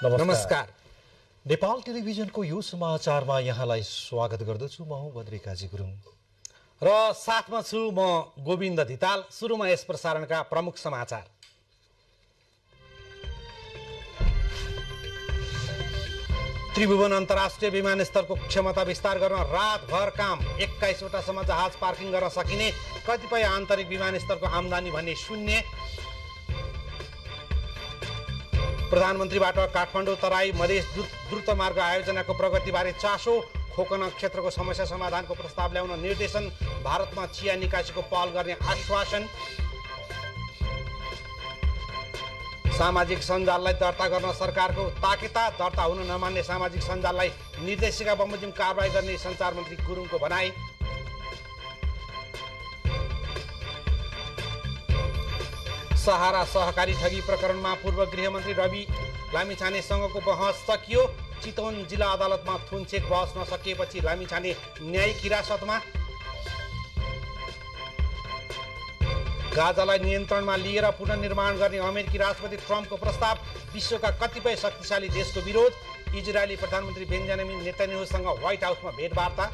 नमस्कार। नेपाल टेलिभिजनको यो समाचारमा यहाँलाई स्वागत गर्दछु। म हुँ बद्री काजी गुरुङ र साथमा छु म गोविन्द धिताल। सुरुमा यस प्रसारणका प्रमुख समाचार। त्रिभुवन अन्तर्राष्ट्रिय विमानस्थलको क्षमता विस्तार गर्न रातभर काम। 21 वटासम्म जहाज पार्किङ गर्न सकिने। कतिपय आन्तरिक विमानस्थलको आम्दानी भने शून्य। प्रधानमन्त्रीबाट काठमाडौँ तराई मधेस द्रुत मार्ग आयोजनाको प्रगतिबारे चासो। खोकना क्षेत्रको समस्या समाधानको प्रस्ताव ल्याउन निर्देशन। भारतमा चिया निकासीको पहल गर्ने आश्वासन। सामाजिक सञ्जाललाई दर्ता गर्न सरकारको ताकेता। दर्ता हुन नमान्ने सामाजिक सञ्जाललाई निर्देशिका बमोजिम कारबाही गर्ने सञ्चार मन्त्री गुरुङको भनाई। सहारा सहकारी ठगी प्रकरणमा पूर्व गृहमन्त्री रवि लामिछानेसँगको बहस सकियो। चितवन जिल्ला अदालतमा थुनचेक बहस नसकिएपछि लामिछाने न्यायिक हिरासतमा। गाजालाई नियन्त्रणमा लिएर पुनर्निर्माण गर्ने अमेरिकी राष्ट्रपति ट्रम्पको प्रस्ताव। विश्वका कतिपय शक्तिशाली देशको विरोध। इजरायली प्रधानमन्त्री बेन्जामिन नेतन्याहुसँग व्हाइट हाउसमा भेटवार्ता।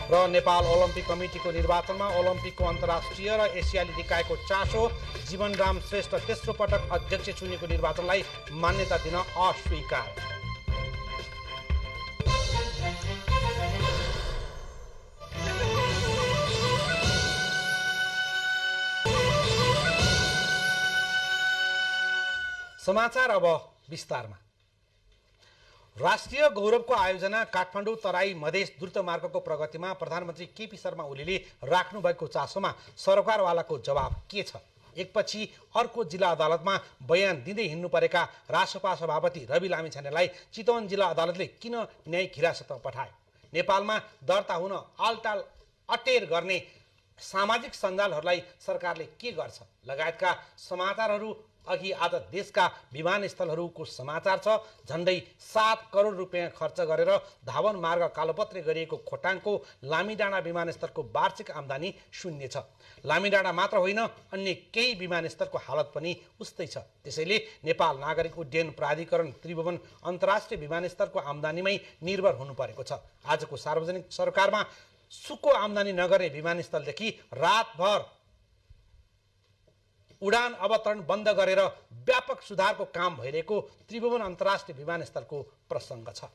र नेपाल ओलम्पिक कमिटीको निर्वाचनमा ओलम्पिकको अन्तर्राष्ट्रिय र एसियाली निकायको चासो। जीवनराम श्रेष्ठ तेस्रो पटक अध्यक्ष चुनेको निर्वाचनलाई मान्यता दिन अस्वीकार। समाचार अब विस्तारमा। राष्ट्रिय गौरवको आयोजना काठमाडौँ तराई मधेस द्रुत मार्गको प्रगतिमा प्रधानमन्त्री केपी शर्मा ओलीले राख्नु भएको चासोमा सरकारवालाको जवाब के छ? एकपछि अर्को जिल्ला अदालतमा बयान दिँदै हिँड्नु परेका रासपा सभापति रवि लामिछानेलाई चितवन जिल्ला अदालतले किन न्यायिक हिरासतमा पठायो? नेपालमा दर्ता हुन आलटाल अटेर गर्ने सामाजिक सञ्जालहरूलाई सरकारले के गर्छ? लगायतका समाचारहरू अघि आज देशका विमानस्थलहरूको समाचार छ। झन्डै 7 करोड रुपियाँ खर्च गरेर धावन मार्ग कालोपत्रे गरिएको खोटाङको लामीडाँडा विमानस्थलको वार्षिक आम्दानी शून्य छ। लामीडाँडा मात्र होइन, अन्य केही विमानस्थलको हालत पनि उस्तै छ। त्यसैले नेपाल नागरिक उड्डयन प्राधिकरण त्रिभुवन अन्तर्राष्ट्रिय विमानस्थलको आम्दानीमै निर्भर हुनु परेको छ। आजको सार्वजनिक सरकारमा सुको आम्दानी नगर्ने विमानस्थलदेखि रातभर उडान अवतरण बन्द गरेर व्यापक सुधारको काम भइरहेको त्रिभुवन अन्तर्राष्ट्रिय विमानस्थलको प्रसङ्ग छ।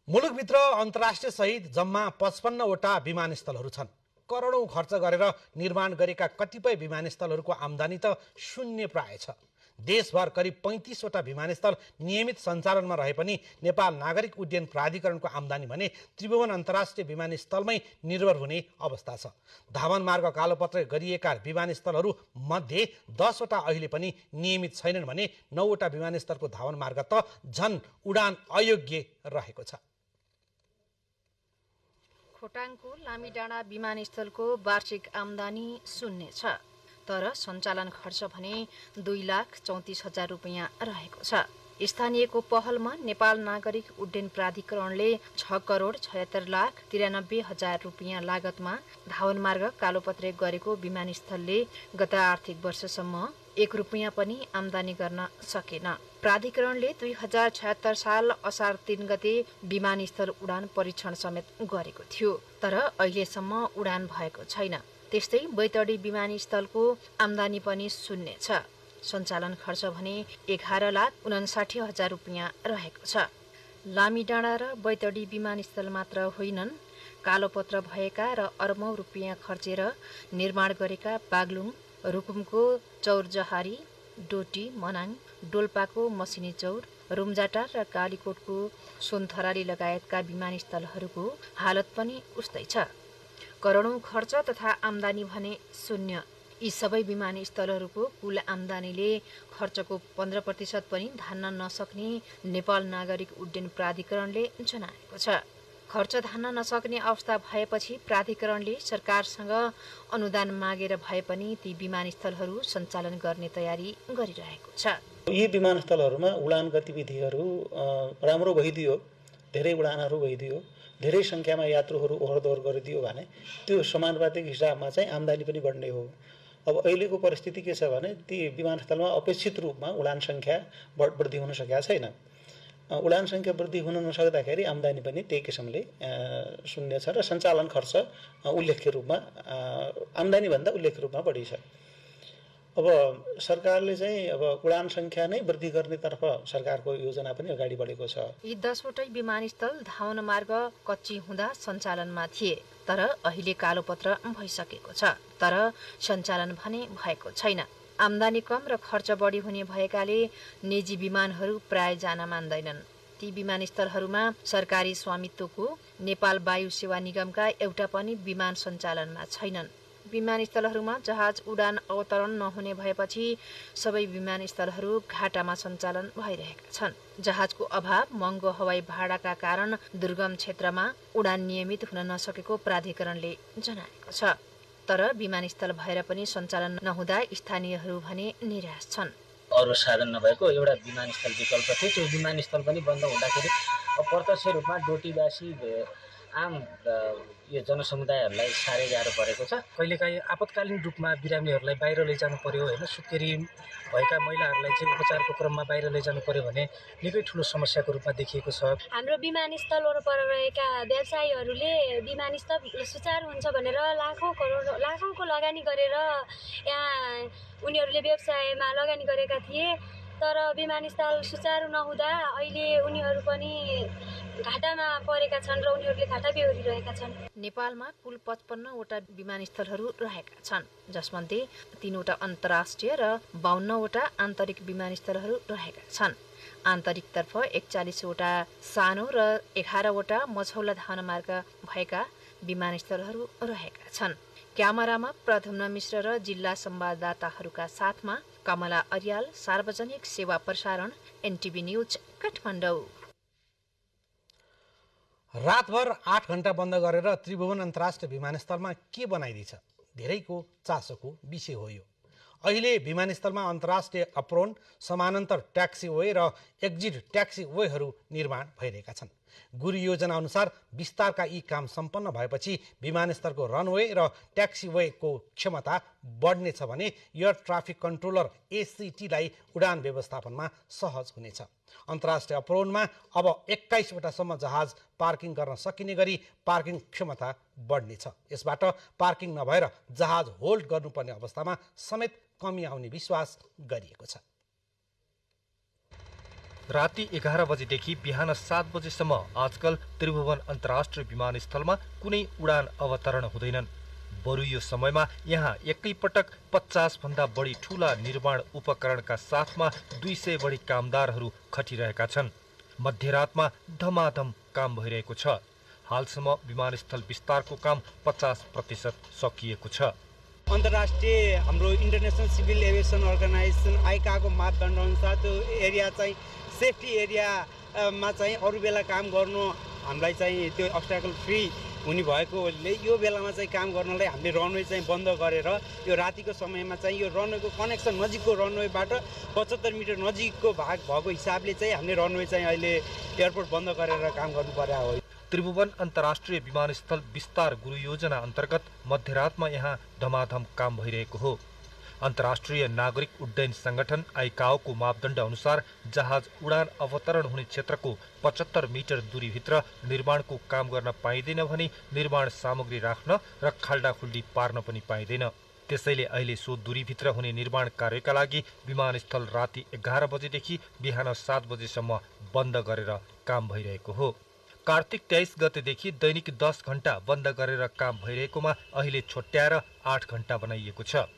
मुलुकभित्र अन्तर्राष्ट्रिय सहित जम्मा 55 वटा विमानस्थलहरू छन्। करोडौं खर्च गरेर निर्माण गरेका कतिपय विमानस्थलहरूको आम्दानी त शून्य प्राय छ। देशभर करिब 35 वटा विमानस्थल नियमित सञ्चालनमा रहे पनि नेपाल नागरिक उड्डयन प्राधिकरणको आम्दानी भने त्रिभुवन अन्तर्राष्ट्रिय विमानस्थलमै निर्भर हुने अवस्था छ। धावन मार्ग कालोपत्र गरिएका विमानस्थलहरू मध्ये 10 वटा अहिले पनि नियमित छैनन् भने 9 वटा विमानस्थलको धावन मार्ग त झन् उडान अयोग्य रहेको छ। खोटाङको लामीडाँडा विमानस्थलको वार्षिक आम्दानी शून्य छ, तर सञ्चालन खर्च भने 2,34,000 रुपियाँ रहेको छ। स्थानीयको पहलमा नेपाल नागरिक उड्डयन प्राधिकरणले 6,76,93,000 रुपियाँ लागतमा धावन मार्ग कालोपत्रे गरेको विमानस्थलले गत आर्थिक वर्षसम्म 1 रुपियाँ पनि आम्दानी गर्न सकेन। प्राधिकरणले 2076 साल असार 3 गते विमानस्थल उडान परीक्षण समेत गरेको थियो, तर अहिलेसम्म उडान भएको छैन। त्यस्तै बैतडी विमानस्थलको आम्दानी पनि शून्य छ। सञ्चालन खर्च भने 11,59,000 रुपियाँ रहेको छ। लामीडाँडा र बैतडी विमानस्थल मात्र होइनन्, कालोपत्र भएका र अर्बौं रुपियाँ खर्चेर निर्माण गरेका बागलुङ, रुकुमको चौरजहारी, डोटी, मनाङ, डोल्पाको मसिनी चौर, रुम्जाटार र कालीकोटको सोनथराली लगायतका विमानस्थलहरूको हालत पनि उस्तै छ। करोडौं खर्च तथा आम्दानी भने शून्य। यी सबै विमानस्थलहरूको कुल आम्दानीले खर्चको 15% पनि धान्न नसक्ने नेपाल नागरिक उड्डयन प्राधिकरणले जनाएको छ। खर्च धान्न नसक्ने अवस्था भएपछि प्राधिकरणले सरकारसँग अनुदान मागेर भए पनि ती विमानस्थलहरू सञ्चालन गर्ने तयारी गरिरहेको छ। यी विमानस्थलहरूमा उडान गतिविधिहरू राम्रो भइदियो, धेरै उडानहरू भइदियो, धेरै सङ्ख्यामा यात्रुहरू ओहोरदोहोर गरिदियो भने त्यो समानुपातिक हिसाबमा चाहिँ आम्दानी पनि बढ्ने हो। अब अहिलेको परिस्थिति के छ भने ती विमानस्थलमा अपेक्षित रूपमा उडान सङ्ख्या वृद्धि हुन सकेका छैन। उडान सङ्ख्या वृद्धि हुन नसक्दाखेरि आम्दानी पनि त्यही किसिमले शून्य छ र सञ्चालन खर्च उल्लेख्य रूपमा आम्दानीभन्दा उल्लेख्य रूपमा बढी छ। अब सरकारले चाहिँ अब उडान सङ्ख्या नै वृद्धि गर्नेतर्फ सरकारको योजना पनि अगाडि बढेको छ। यी 10वटै विमानस्थल धावन मार्ग कच्ची हुँदा सञ्चालनमा थिए, तर अहिले कालोपत्र भइसकेको छ, तर सञ्चालन भने भएको छैन। आम्दानी कम र खर्च बढी हुने भएकाले निजी विमानहरू प्राय जान मान्दैनन्। ती विमानस्थलहरूमा सरकारी स्वामित्वको नेपाल वायु सेवा निगमका एउटा पनि विमान सञ्चालनमा छैनन्। विमानस्थलहरूमा जहाज उडान अवतरण नहुने भएपछि सबै विमानस्थलहरू घाटामा सञ्चालन भइरहेका छन्। जहाजको अभाव, महँगो हवाई भाडाका कारण दुर्गम क्षेत्रमा उडान नियमित हुन नसकेको प्राधिकरणले जनाएको छ। तर विमानस्थल भएर पनि सञ्चालन नहुँदा स्थानीयहरू भने निराश छन्। अरू साधन नभएको एउटा विमानस्थल विकल्प थियो, त्यो विमानस्थल पनि बन्द हुँदाखेरि प्रत्यक्ष रूपमा डोटीवासी आम यो जनसमुदायहरूलाई साह्रै गाह्रो परेको छ। कहिलेकाहीँ आपतकालीन रूपमा बिरामीहरूलाई बाहिर लैजानु पर्यो होइन, सुत्केरी भएका महिलाहरूलाई चाहिँ उपचारको क्रममा बाहिर लैजानु पर्यो भने निकै ठुलो समस्याको रूपमा देखिएको छ। हाम्रो विमानस्थल वरपर रहेका व्यवसायीहरूले विमानस्थल सुचारू हुन्छ भनेर लाखौँको लगानी गरेर यहाँ उनीहरूले व्यवसायमा लगानी गरेका थिए, तर विमानस्थल सुचारू नहुँदा अहिले उनीहरू पनि घाटामा परेका छन् र उनीहरूले घाटा बेहोरिरहेका छन्। नेपालमा कुल 55वटा विमानस्थलहरू रहेका छन्, जसमध्ये 3वटा अन्तर्राष्ट्रिय र 52वटा आन्तरिक विमानस्थलहरू रहेका छन्। आन्तरिकतर्फ 41वटा सानो र 11वटा मछौला धावन मार्ग भएका विमानस्थलहरू रहेका छन्। क्यामेरामा प्रधुम्न मिश्र र जिल्ला संवाददाताहरूका साथमा कमला अर्याल, सार्वजनिक सेवा प्रसारण, एनटिभी न्युज, काठमाडौँ। रातभर 8 घण्टा बन्द गरेर त्रिभुवन अन्तर्राष्ट्रिय विमानस्थलमा के बनाइदिन्छ? धेरैको चासोको विषय हो यो। अहिले विमानस्थलमा अन्तर्राष्ट्रिय अप्रोन, समानान्तर ट्याक्सीवे र एक्जिट ट्याक्सीवेहरू निर्माण भइरहेका छन्। गुरु योजना अनुसार विस्तारका यी काम सम्पन्न भएपछि विमानस्थलको रनवे र ट्याक्सीवेको क्षमता बढ्नेछ भने एयर ट्राफिक कन्ट्रोलर एसीटीलाई उडान व्यवस्थापनमा सहज हुनेछ। अन्तर्राष्ट्रिय अप्रोनमा अब 21वटासम्म जहाज पार्किङ गर्न सकिने गरी पार्किङ क्षमता बढ्नेछ। यसबाट पार्किङ नभएर जहाज होल्ड गर्नुपर्ने अवस्थामा समेत कमी आउने विश्वास गरिएको छ। राति 11 बजेदेखि बिहान 7 बजेसम्म आजकल त्रिभुवन अन्तर्राष्ट्रिय विमानस्थलमा कुनै उडान अवतरण हुँदैनन्। बरु यो समयमा यहाँ एकैपटक 50 भन्दा बढी ठूला निर्माण उपकरणका साथमा 200 बढी कामदारहरू खटिरहेका छन्। मध्यरातमा धमाधम काम भइरहेको छ। हालसम्म विमानस्थल विस्तारको काम 50% सकिएको छ। अन्तर्राष्ट्रिय हाम्रो इन्टरनेसनल सिभिल एभिएसन अर्गनाइजेसन आइकाको मापदण्ड अनुसार त्यो एरिया चाहिँ सेफ्टी एरियामा चाहिँ अरू बेला काम गर्नु हामीलाई चाहिँ त्यो अब्स्ट्याकल फ्री हुने भएकोले यो बेलामा चाहिँ काम गर्नलाई हामीले रनवे चाहिँ बन्द गरेर यो रातिको समयमा चाहिँ यो रनवेको कनेक्सन नजिकको रनवेबाट 75 मिटर नजिकको भाग भएको हिसाबले चाहिँ हामीले रनवे चाहिँ अहिले एयरपोर्ट बन्द गरेर काम गर्नु पर्यो हो। त्रिभुवन अन्तर्राष्ट्रिय विमानस्थल विस्तार गुरु योजना अन्तर्गत मध्यरातमा यहाँ धमाधम काम भइरहेको हो। अन्तर्राष्ट्रिय नागरिक उड्डयन संगठन आइकाओको मापदण्ड अनुसार जहाज उडान अवतरण हुने क्षेत्रको 75 मिटर दूरीभित्र निर्माणको काम गर्न पाइँदैन भने निर्माण सामग्री राख्न र खाल्डाखुल्डी पार्न पनि पाइँदैन। त्यसैले अहिले सो दूरीभित्र हुने निर्माण कार्यका लागि विमानस्थल राति 11 बजेदेखि बिहान 7 बजेसम्म बन्द गरेर काम भइरहेको हो। कार्तिक 23 गतेदेखि दैनिक 10 घण्टा बन्द गरेर काम भइरहेकोमा अहिले छोट्याएर 8 घण्टा बनाइएको छ।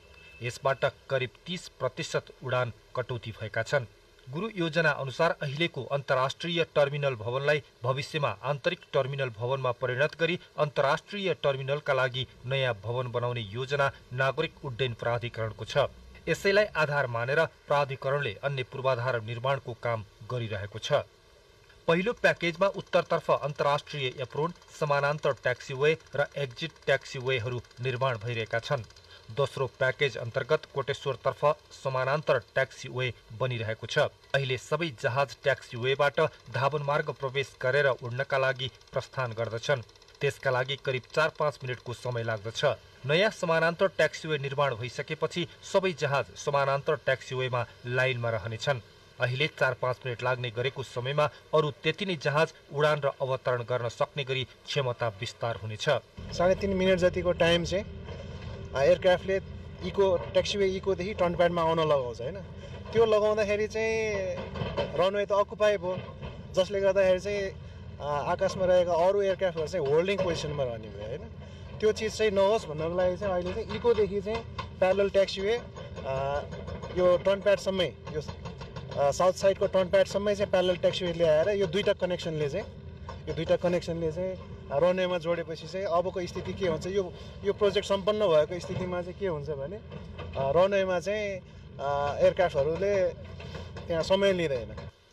यसबाट करिब 30% उडान कटौती भएका छन्। गुरु योजना अनुसार अहिलेको अन्तर्राष्ट्रिय टर्मिनल भवनलाई भविष्यमा आन्तरिक टर्मिनल भवनमा परिणत गरी अन्तर्राष्ट्रिय टर्मिनलका लागि नयाँ भवन बनाउने योजना नागरिक उड्डयन प्राधिकरणको छ। यसैलाई आधार मानेर प्राधिकरणले अन्य पूर्वाधार निर्माणको काम गरिरहेको छ। पहिलो प्याकेजमा उत्तरतर्फ अन्तर्राष्ट्रिय एप्रोन, समानान्तर ट्याक्सीवे र एक्जिट ट्याक्सीवेहरू निर्माण भइरहेका छन्। दोस्रो प्याकेज अन्तर्गत कोटेश्वरतर्फ समानान्तर ट्याक्सीवे बनिरहेको छ। अहिले सबै जहाज ट्याक्सीवेबाट धावन मार्ग प्रवेश गरेर उड्नका लागि प्रस्थान गर्दछन्। त्यसका लागि करिब 4-5 मिनटको समय लाग्दछ। नयाँ समानान्तर ट्याक्सीवे निर्माण भइसकेपछि सबै जहाज समानान्तर ट्याक्सीवेमा लाइनमा रहनेछन्। अहिले 4-5 मिनट लाग्ने गरेको समयमा अरू त्यति नै जहाज उडान र अवतरण गर्न सक्ने गरी क्षमता विस्तार हुनेछ। 3.5 मिनट जतिको टाइम चाहिँ एयरक्राफ्टले ट्याक्सीवे इकोदेखि टर्नप्याडमा आउन लगाउँछ होइन। त्यो लगाउँदाखेरि चाहिँ रनवे त अकुपाई भयो, जसले गर्दाखेरि चाहिँ आकाशमा रहेका अरू एयरक्राफ्टहरू चाहिँ होल्डिङ पोजिसनमा रहने भयो होइन। त्यो चिज चाहिँ नहोस् भन्नको लागि चाहिँ अहिले चाहिँ इकोदेखि चाहिँ प्यारलल ट्याक्सीवे यो टर्नप्याडसम्मै यो साउथ साइडको टर्नप्याडसम्मै चाहिँ प्यारलल ट्याक्सीवे ल्याएर यो दुईवटा कनेक्सनले चाहिँ रनवेमा जोडेपछि चाहिँ अबको स्थिति के हुन्छ, यो प्रोजेक्ट सम्पन्न भएको स्थितिमा चाहिँ के हुन्छ भने रनवेमा चाहिँ एयरक्राफ्टहरूले त्यहाँ समय लिँदैन।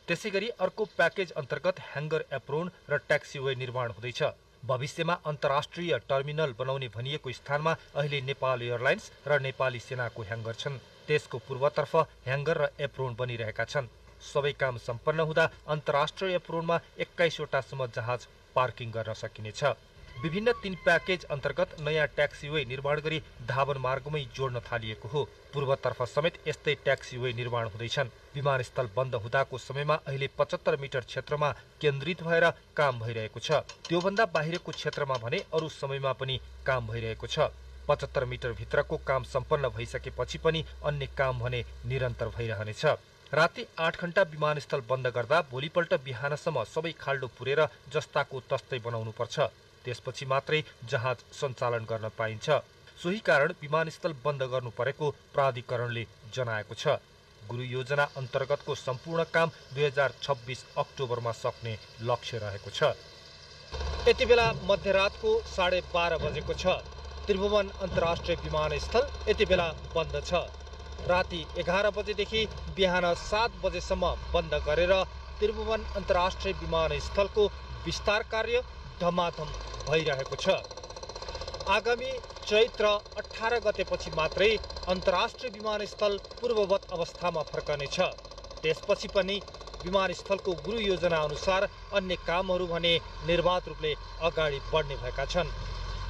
त्यसैगरी अर्को प्याकेज अन्तर्गत ह्याङ्गर एप्रोन र ट्याक्सीवे निर्माण हुँदैछ। भविष्यमा अन्तर्राष्ट्रिय टर्मिनल बनाउने भनिएको स्थानमा अहिले नेपाल एयरलाइन्स र नेपाली सेनाको ह्याङ्गर छन्। त्यसको पूर्वतर्फ ह्याङ्गर र एप्रोन बनिरहेका छन्। सबै काम सम्पन्न हुँदा अन्तर्राष्ट्रिय एप्रोनमा 21 वटासम्म जहाज पार्किङ गर्न सकिनेछ। विभिन्न 3 प्याकेज अन्तर्गत नयाँ ट्याक्सीवे निर्माण गरी धावन मार्गमै जोड्न थालिएको हो। पूर्वतर्फ समेत यस्तै ट्याक्सीवे निर्माण हुँदैछन्। विमानस्थल बन्द हुँदाको समयमा अहिले 75 मिटर क्षेत्रमा केन्द्रित भएर काम भइरहेको छ। त्योभन्दा बाहिरको क्षेत्रमा भने अरू समयमा पनि काम भइरहेको छ। 75 मिटर भित्रको काम सम्पन्न भइसकेपछि पनि अन्य काम भने निरन्तर भइरहनेछ। राति 8 घण्टा विमानस्थल बन्द गर्दा भोलिपल्ट बिहानसम्म सबै खाल्डो पुरेर जस्ताको तस्तै बनाउनु पर्छ। त्यसपछि मात्रै जहाज सञ्चालन गर्न पाइन्छ। सोही कारण विमानस्थल बन्द गर्नु परेको प्राधिकरणले जनाएको छ। गुरु योजना अन्तर्गतको सम्पूर्ण काम 2026 अक्टोबरमा सक्ने लक्ष्य रहेको छ। यति बेला मध्यरातको 12:30 बजेको छ। त्रिभुवन अन्तर्राष्ट्रिय विमानस्थल यति बेला बन्द छ। राति 11 बजेदेखि बिहान 7 बजेसम्म बन्द गरेर त्रिभुवन अन्तर्राष्ट्रिय विमानस्थलको विस्तार कार्य धमाधम भइरहेको छ। आगामी चैत्र 18 गतेपछि मात्रै अन्तर्राष्ट्रिय विमानस्थल पूर्ववत अवस्थामा फर्कनेछ। त्यसपछि पनि विमानस्थलको गुरु योजना अनुसार अन्य कामहरू भने निर्बाध रूपले अगाडि बढ्ने भएका छन्।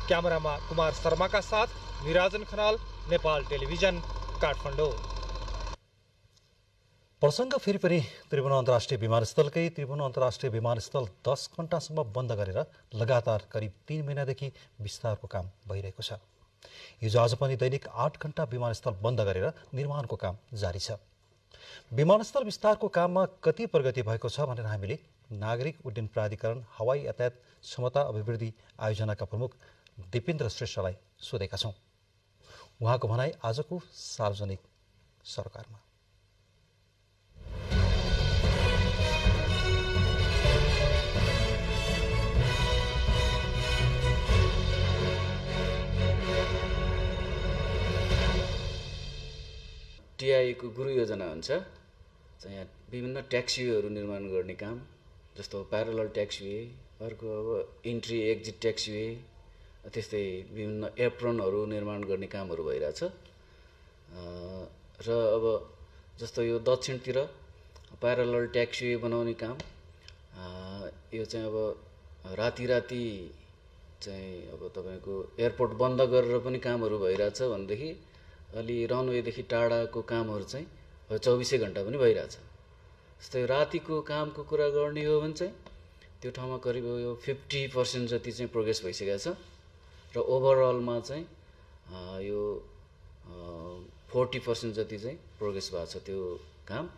क्यामेरामा कुमार शर्माका साथ निराजन खनाल, नेपाल टेलिभिजन, काठमाडौँ। प्रसङ्ग फेरि पनि त्रिभुवन अन्तर्राष्ट्रिय विमानस्थलकै। त्रिभुवन अन्तर्राष्ट्रिय विमानस्थल 10 घण्टासम्म बन्द गरेर लगातार करिब 3 महिनादेखि विस्तारको काम भइरहेको छ। हिजो आज पनि दैनिक 8 घण्टा विमानस्थल बन्द गरेर निर्माणको काम जारी छ। विमानस्थल विस्तारको काममा कति प्रगति भएको छ भनेर हामीले नागरिक उड्डयन प्राधिकरण हवाई यातायात क्षमता अभिवृद्धि आयोजनाका प्रमुख दिपेन्द्र श्रेष्ठलाई सोधेका छौँ। उहाँको भनाई आजको सार्वजनिक सरकारमा। टिआईको गुरु योजना हुन्छ चाहिँ यहाँ विभिन्न ट्याक्सीवेहरू निर्माण गर्ने काम, जस्तो प्यारलल ट्याक्सीवे, अर्को अब इन्ट्री एक्जिट ट्याक्सीवे, त्यस्तै विभिन्न एप्रोनहरू निर्माण गर्ने कामहरू भइरहेछ। र अब जस्तो यो दक्षिणतिर प्यारलल ट्याक्सीवे बनाउने काम, यो चाहिँ अब राति चाहिँ अब तपाईँको एयरपोर्ट बन्द गरेर पनि कामहरू भइरहेछ भनेदेखि अलि रनवेदेखि टाढाको कामहरू चाहिँ 24 घण्टा पनि भइरहेछ। जस्तै रातिको कामको कुरा गर्ने हो भने चाहिँ त्यो ठाउँमा करिब यो 50% जति चाहिँ प्रोग्रेस भइसकेको छ र ओभरअलमा चाहिँ यो 40% जति चाहिँ प्रोग्रेस भएको छ त्यो काम।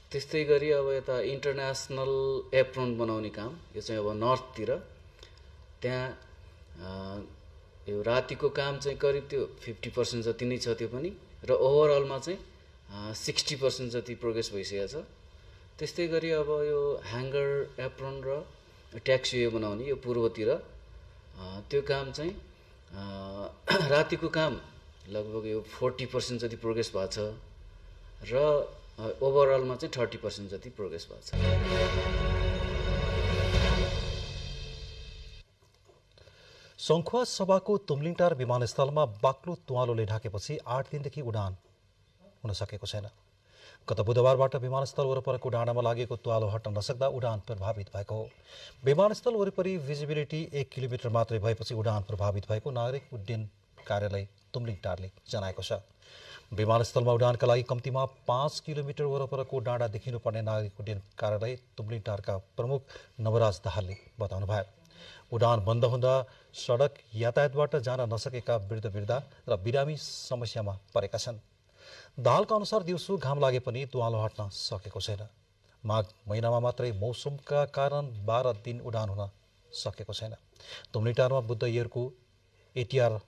त्यस्तै गरी अब यता इन्टरनेसनल एप्रोन बनाउने काम, यो चाहिँ अब नर्थतिर, त्यहाँ यो रातिको काम चाहिँ करिब त्यो 50% जति नै छ त्यो पनि, र ओभरअलमा चाहिँ 60% जति प्रोग्रेस भइसकेको छ। त्यस्तै गरी अब यो ह्याङ्गर एप्रोन र ट्याक्सीवे बनाउने यो पूर्वतिर, त्यो काम चाहिँ रातिको काम लगभग यो 40% जति प्रोग्रेस भएको छ र ओभरअलमा चाहिँ 30% जति प्रोग्रेस भएको छ। सङ्खुवा सभाको तुमलिङटार विमानस्थलमा बाक्लो तुवालोले ढाकेपछि 8 दिनदेखि उडान हुन सकेको छैन। गत बुधबारबाट विमानस्थल वरपरको डाँडामा लागेको तुवालो हट्न नसक्दा उडान प्रभावित भएको हो। विमानस्थल वरिपरि भिजिबिलिटी 1 किलोमिटर मात्रै भएपछि उडान प्रभावित भएको नागरिक उड्डयन कार्यालय तुमलिङटारले जनाएको छ। विमानस्थलमा उडानका लागि कम्तीमा 5 किलोमिटर वरपरको डाँडा देखिनुपर्ने नागरिक उड्डयन कार्यालय तुमलिङटारका प्रमुख नवराज दाहालले बताउनुभयो। उडान बन्द हुँदा सडक यातायातबाट जान नसकेका वृद्ध र बिरामी समस्यामा परेका छन्। दाहालका अनुसार दिउँसो घाम लागे पनि तुवालो हट्न सकेको छैन। माघ महिनामा मात्रै मौसमका कारण 12 दिन उडान हुन सकेको छैन। तुमलिङटारमा बुद्ध एयरको ATR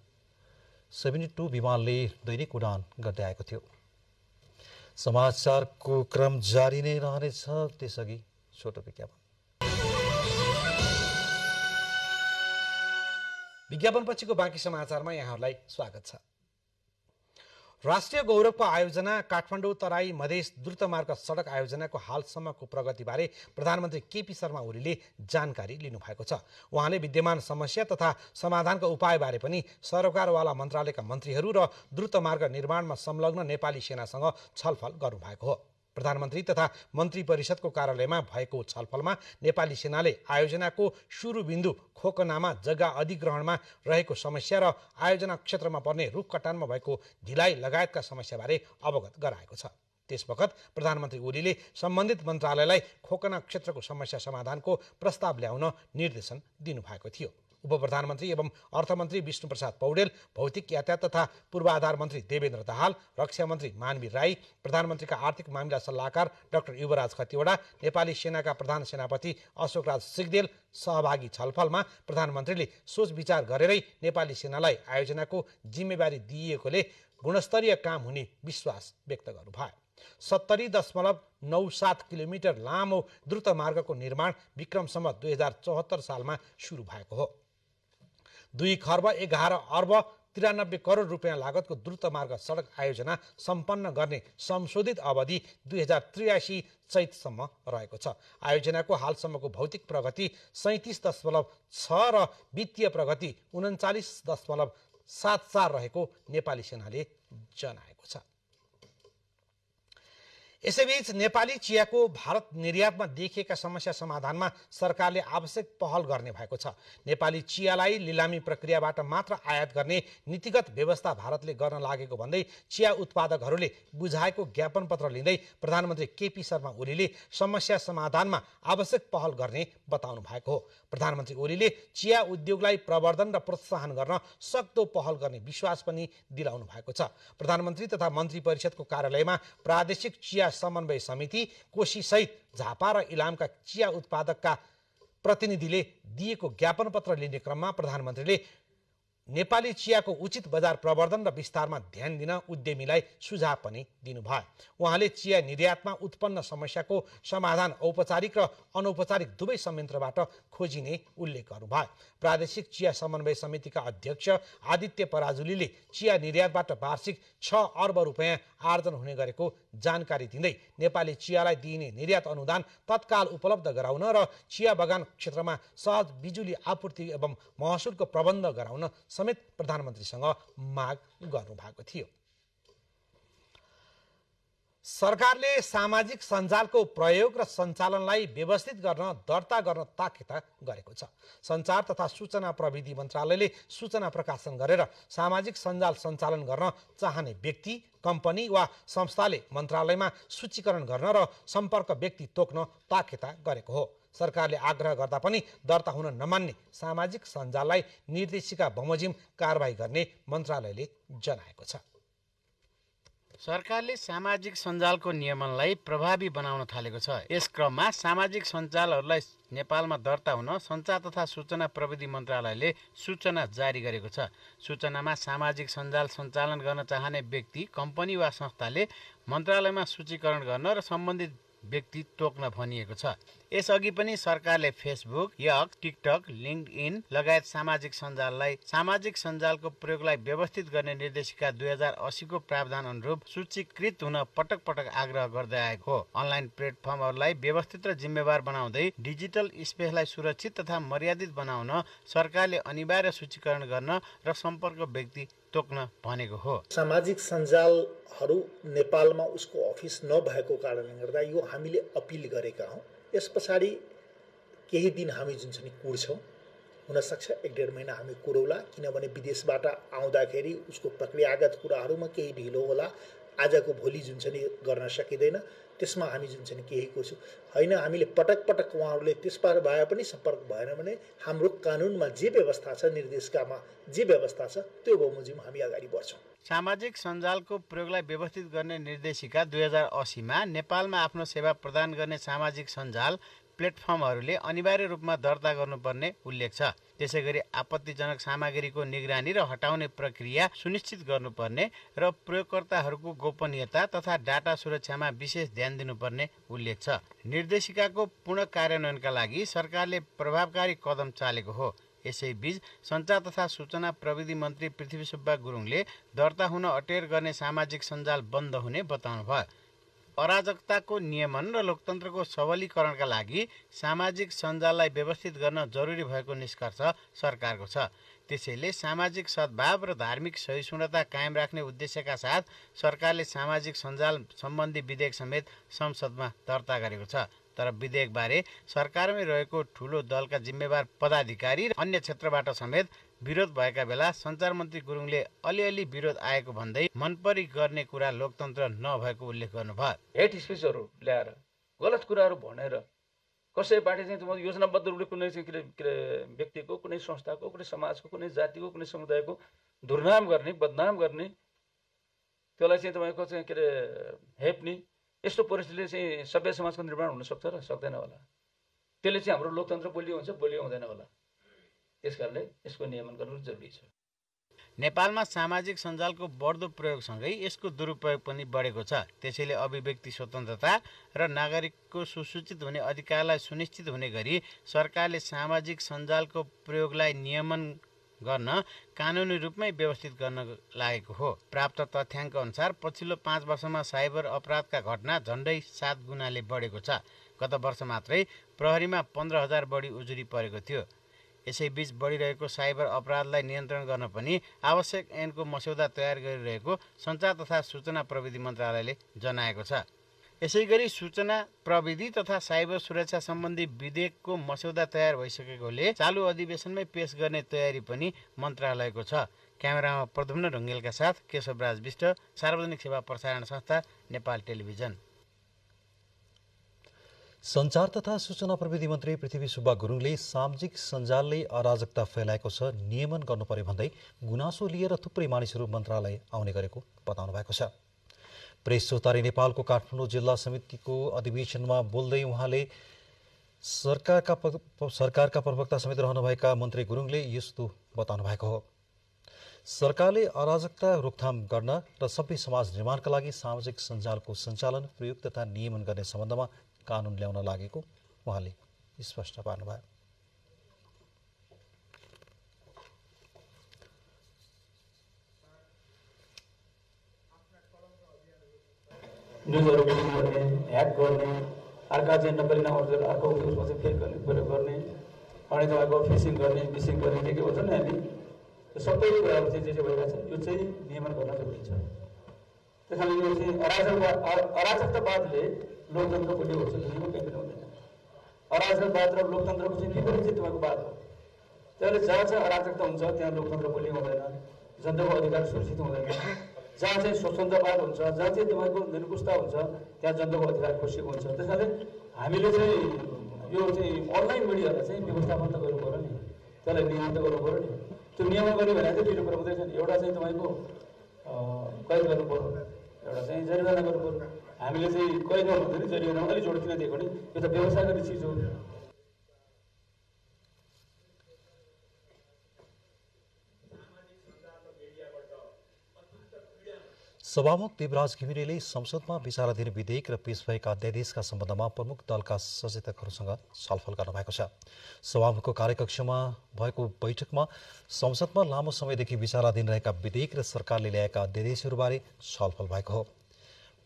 72 विमानले दैनिक उडान गर्दै आएको थियो। समाचारको क्रम जारी नै रहनेछ, त्यसअघि छोटो विज्ञापन। विज्ञापनपछिको बाँकी समाचारमा यहाँहरूलाई स्वागत छ। राष्ट्रिय गौरवको आयोजना काठमाडौँ तराई मधेस द्रुतमार्ग सडक आयोजनाको हालसम्मको प्रगतिबारे प्रधानमन्त्री केपी शर्मा ओलीले जानकारी लिनुभएको छ। उहाँले विद्यमान समस्या तथा समाधानका उपायबारे पनि सरकारवाला मन्त्रालयका मन्त्रीहरू र द्रुतमार्ग निर्माणमा संलग्न नेपाली सेनासँग छलफल गर्नुभएको हो। प्रधानमन्त्री तथा मन्त्री परिषदको कार्यालयमा भएको छलफलमा नेपाली सेनाले आयोजनाको सुरु बिन्दु खोकनामा जग्गा अधिग्रहणमा रहेको समस्या र आयोजना क्षेत्रमा पर्ने रुख कटानमा भएको ढिलाइ लगायतका समस्याबारे अवगत गराएको छ। त्यसबखत प्रधानमन्त्री ओलीले सम्बन्धित मन्त्रालयलाई खोकना क्षेत्रको समस्या समाधानको प्रस्ताव ल्याउन निर्देशन दिनुभएको थियो। उपप्रधानमन्त्री एवं अर्थमन्त्री विष्णुप्रसाद पौडेल, भौतिक यातायात तथा पूर्वाधार मन्त्री देवेन्द्र दाहाल, रक्षा मन्त्री मानवीर राई, प्रधानमन्त्रीका आर्थिक मामिला सल्लाहकार डाक्टर युवराज खतिवडा, नेपाली सेनाका प्रधान सेनापति अशोकराज सिग्देल सहभागी छलफलमा प्रधानमन्त्रीले सोच विचार गरेरै नेपाली सेनालाई आयोजनाको जिम्मेवारी दिइएकोले गुणस्तरीय काम हुने विश्वास व्यक्त गर्नुभयो। 70.97 किलोमिटर लामो द्रुत मार्गको निर्माण विक्रमसम्म 2074 सालमा सुरु भएको हो। 2 खर्ब 11 अर्ब 93 करोड रुपियाँ लागतको द्रुत मार्ग सडक आयोजना सम्पन्न गर्ने संशोधित अवधि 2083 चैतसम्म रहेको छ। आयोजनाको हालसम्मको भौतिक प्रगति 37.6 र वित्तीय प्रगति 39.74 रहेको नेपाली सेनाले जनाएको छ। यसैबीच नेपाली चियाको भारत निर्यातमा देखिएका समस्या समाधानमा सरकारले आवश्यक पहल गर्ने भएको छ। नेपाली चियालाई लिलामी प्रक्रियाबाट मात्र आयात गर्ने नीतिगत व्यवस्था भारतले गर्न लागेको भन्दै चिया उत्पादकहरूले बुझाएको ज्ञापन पत्र लिँदै प्रधानमन्त्री केपी शर्मा ओलीले समस्या समाधानमा आवश्यक पहल गर्ने बताउनु भएको हो। प्रधानमन्त्री ओलीले चिया उद्योगलाई प्रवर्धन र प्रोत्साहन गर्न सक्दो पहल गर्ने विश्वास पनि दिलाउनु भएको छ। प्रधानमन्त्री तथा मन्त्री परिषदको कार्यालयमा प्रादेशिक चिया समन्वय समिति कोशी सहित झापा र इलामका चिया उत्पादकका प्रतिनिधिले दिएको ज्ञापन पत्र लिने क्रममा प्रधानमन्त्रीले नेपाली चियाको उचित बजार प्रवर्धन र विस्तारमा ध्यान दिन उद्यमीलाई सुझाव पनि दिनुभयो। उहाँले चिया निर्यातमा उत्पन्न समस्याको समाधान औपचारिक र अनौपचारिक दुवै संयन्त्रबाट खोजिने उल्लेख गर्नुभयो। प्रादेशिक चिया समन्वय समितिका अध्यक्ष आदित्य पराजुलीले चिया निर्यातबाट वार्षिक 6 अर्ब रुपियाँ आर्जन हुने गरेको जानकारी दिँदै नेपाली चियालाई दिइने निर्यात अनुदान तत्काल उपलब्ध गराउन र चिया बगान क्षेत्रमा सहज बिजुली आपूर्ति एवं महसुलको प्रबन्ध गराउन समेत प्रधानमन्त्रीसँग माग गर्नुभएको थियो। सरकारले सामाजिक सञ्जालको प्रयोग र सञ्चालनलाई व्यवस्थित गर्न दर्ता गर्न ताकेता गरेको छ। सञ्चार तथा सूचना प्रविधि मन्त्रालयले सूचना प्रकाशन गरेर सामाजिक सञ्जाल सञ्चालन गर्न चाहने व्यक्ति, कम्पनी वा संस्थाले मन्त्रालयमा सूचीकरण गर्न र सम्पर्क व्यक्ति तोक्न ताकेता गरेको हो। सरकारले आग्रह गर्दा पनि दर्ता हुन नमान्ने सामाजिक सञ्जाललाई निर्देशिका बमोजिम कारबाही गर्ने मन्त्रालयले जनाएको छ। सरकारले सामाजिक सञ्जालको नियमनलाई प्रभावी बनाउन थालेको छ। यस क्रममा सामाजिक सञ्जालहरूलाई नेपालमा दर्ता हुन सञ्चार तथा सूचना प्रविधि मन्त्रालयले सूचना जारी गरेको छ। सूचनामा सामाजिक सञ्जाल सञ्चालन गर्न चाहने व्यक्ति, कम्पनी वा संस्थाले मन्त्रालयमा सूचीकरण गर्न र सम्बन्धित व्यक्ति तोक्न भनिएको छ। यसअघि पनि सरकारले फेसबुक, यक्स, टिकटक, लिङ्कडिन लगायत सामाजिक सञ्जालको प्रयोगलाई व्यवस्थित गर्ने निर्देशिका 2080 को प्रावधान अनुरूप सूचीकृत हुन पटक पटक आग्रह गर्दै आएको हो। अनलाइन प्लेटफर्महरूलाई व्यवस्थित र जिम्मेवार बनाउँदै डिजिटल स्पेसलाई सुरक्षित तथा मर्यादित बनाउन सरकारले अनिवार्य सूचीकरण गर्न र सम्पर्क व्यक्ति तोक्न भनेको हो। सामाजिक सञ्जालहरू नेपालमा उसको अफिस नभएको कारणले गर्दा यो हामीले अपिल गरेका हौँ। यस पछाडि केही दिन हामी जुन चाहिँ कुर्छौँ, हुनसक्छ 1-1.5 महिना हामी कुरौला, किनभने विदेशबाट आउँदाखेरि उसको प्रक्रियागत कुराहरूमा केही ढिलो होला, आजको भोलि जुन चाहिँ गर्न सकिँदैन, त्यसमा हामी जुन चाहिँ केही कुर्छौँ होइन। हामीले पटक पटक उहाँहरूले त्यसबाट भए पनि सम्पर्क भएन भने हाम्रो कानुनमा जे व्यवस्था छ, निर्देशिकामा जे व्यवस्था छ त्यो बमोजिम हामी अगाडि बढ्छौँ। सामाजिक सञ्जालको प्रयोगलाई व्यवस्थित गर्ने निर्देशिका 2080 मा नेपालमा आफ्नो सेवा प्रदान गर्ने सामाजिक सञ्जाल प्लेटफर्महरूले अनिवार्य रूपमा दर्ता गर्नुपर्ने उल्लेख छ। त्यसैगरी आपत्तिजनक सामग्रीको निगरानी र हटाउने प्रक्रिया सुनिश्चित गर्नुपर्ने र प्रयोगकर्ताहरूको गोपनीयता तथा डाटा सुरक्षामा विशेष ध्यान दिनुपर्ने उल्लेख छ। निर्देशिकाको पूर्ण कार्यान्वयनका लागि सरकारले प्रभावकारी कदम चालेको हो। यसैबीच सञ्चार तथा सूचना प्रविधि मन्त्री पृथ्वी सुब्बा गुरुङले दर्ता हुन अटेर गर्ने सामाजिक सञ्जाल बन्द हुने बताउनुभयो। अराजकताको नियमन र लोकतन्त्रको सबलीकरणका लागि सामाजिक सञ्जाललाई व्यवस्थित गर्न जरुरी भएको निष्कर्ष सरकारको छ। त्यसैले सामाजिक सद्भाव र धार्मिक सहिष्णुता कायम राख्ने उद्देश्यका साथ सरकारले सामाजिक सञ्जाल सम्बन्धी विधेयक समेत संसदमा दर्ता गरेको छ। तर विधेयकबारे सरकारमै रहेको ठूलो दलका जिम्मेवार पदाधिकारी र अन्य क्षेत्रबाट समेत विरोध भएका बेला सञ्चार मन्त्री गुरुङले अलिअलि विरोध आएको भन्दै मनपरी गर्ने कुरा लोकतन्त्र नभएको उल्लेख गर्नुभयो। हेट स्पिचहरू ल्याएर गलत कुराहरू भनेर कसैबाट चाहिँ योजनाबद्ध रूपले कुनै व्यक्तिको, कुनै संस्थाको, कुनै समाजको, कुनै जातिको, कुनै समुदायको दुर्नाम गर्ने, बदनाम गर्ने, त्यसलाई चाहिँ तपाईँको चाहिँ हेप्ने, यस्तो परिस्थितिले चाहिँ सभ्य समाजको निर्माण हुन सक्छ र सक्दैन होला। त्यसले चाहिँ हाम्रो लोकतन्त्र बलियो हुन्छ, बलियो हुँदैन होला। त्यसकारणले यसको नियमन गर्नु जरुरी छ। नेपालमा सामाजिक सञ्जालको बढ्दो प्रयोगसँगै यसको दुरुपयोग पनि बढेको छ। त्यसैले अभिव्यक्ति स्वतन्त्रता र नागरिकको सुसूचित हुने अधिकारलाई सुनिश्चित हुने गरी सरकारले सामाजिक सञ्जालको प्रयोगलाई नियमन गर्न कानुनी रूपमै व्यवस्थित गर्न लागेको हो। प्राप्त तथ्याङ्क अनुसार पछिल्लो 5 वर्षमा साइबर अपराधका घटना झण्डै 7 गुणाले बढेको छ। गत वर्ष मात्रै प्रहरीमा 15,000 बढी उजुरी परेको थियो। यसैबीच बढिरहेको साइबर अपराधलाई नियन्त्रण गर्न पनि आवश्यक ऐनको मस्यौदा तयार गरिरहेको सञ्चार तथा सूचना प्रविधि मन्त्रालयले जनाएको छ। यसैगरी सूचना प्रविधि तथा साइबर सुरक्षा सम्बन्धी विधेयकको मस्यौदा तयार भइसकेकोले चालु अधिवेशनमै पेश गर्ने तयारी पनि मन्त्रालयको छ। क्यामेरामा प्रद्युम्न ढुङ्गेलका साथ केशवराज विष्ट, सार्वजनिक सेवा प्रसारण संस्था, नेपाल टेलिभिजन। सञ्चार तथा सूचना प्रविधि मन्त्री पृथ्वी सुब्बा गुरुङले सामाजिक सञ्जालले अराजकता फैलाएको छ, नियमन गर्नु पर्यो भन्दै गुनासो लिएर थुप्रै मानिसहरू मन्त्रालय आउने गरेको बताउनु भएको छ। प्रेस चौतारी नेपालको काठमाडौँ जिल्ला समितिको अधिवेशनमा बोल्दै उहाँले सरकारका प्रवक्ता समेत रहनुभएका मन्त्री गुरुङले यस्तो बताउनु भएको हो। सरकारले अराजकता रोकथाम गर्न र सभ्य समाज निर्माणका लागि सामाजिक सञ्जालको सञ्चालन, प्रयोग तथा नियमन गर्ने सम्बन्धमा कानुन ल्याउन लागेको उहाँले स्पष्ट पार्नुभयो। न्युजहरू बुकिङ गर्ने, ह्याक गर्ने, अर्का चाहिँ नक्कली नामहरू अर्को उसमा चाहिँ फेक प्रयोग गर्ने, अनि तपाईँको फिसिङ गर्ने, मिसिङ गर्ने, के भन्छ नि हामी यो सबै कुराहरू चाहिँ जे भइरहेको छ यो चाहिँ नियमन गर्न जरुरी छ। त्यस कारण यो चाहिँ अराजकतावादले लोकतन्त्र बलियो हुन्छ, दुनियाँमा कहीँ पनि हुँदैन। अराजकतावाद र लोकतन्त्रको चाहिँ विपरीत चाहिँ तपाईँको बात हो। त्यसले जहाँ चाहिँ अराजकता हुन्छ त्यहाँ लोकतन्त्र बलियो हुँदैन, जनताको अधिकार सुरक्षित हुँदैन। जहाँ चाहिँ स्वतन्त्रवाद हुन्छ, जहाँ चाहिँ तपाईँको निरङ्कुशता हुन्छ, त्यहाँ जनताको अधिकार खुसीको हुन्छ। त्यस कारणले हामीले चाहिँ यो चाहिँ अनलाइन मिडियालाई चाहिँ व्यवस्थापन त गर्नु पऱ्यो नि, त्यसलाई नियमन त गर्नु पऱ्यो नि। त्यो नियमन गर्ने भने चाहिँ दुईवटा कुरा हुँदैछ नि। एउटा चाहिँ तपाईँको कैद गर्नु पऱ्यो, एउटा चाहिँ जरिवाना गर्नु पऱ्यो। हामीले चाहिँ कैद गर्नु जरिवाना अलिक जोड किन दिएको नि, यो त व्यवसाय गर्ने चिज हो। सभामुख देवराज घिमिरेले संसदमा विचाराधीन विधेयक र पेश भएका अध्यादेशका सम्बन्धमा प्रमुख दलका सचेतकहरूसँग छलफल गर्नुभएको छ। सभामुखको कार्यकक्षमा भएको बैठकमा संसदमा लामो समयदेखि विचाराधीन रहेका विधेयक र सरकारले ल्याएका अध्यादेशहरूबारे छलफल भएको हो।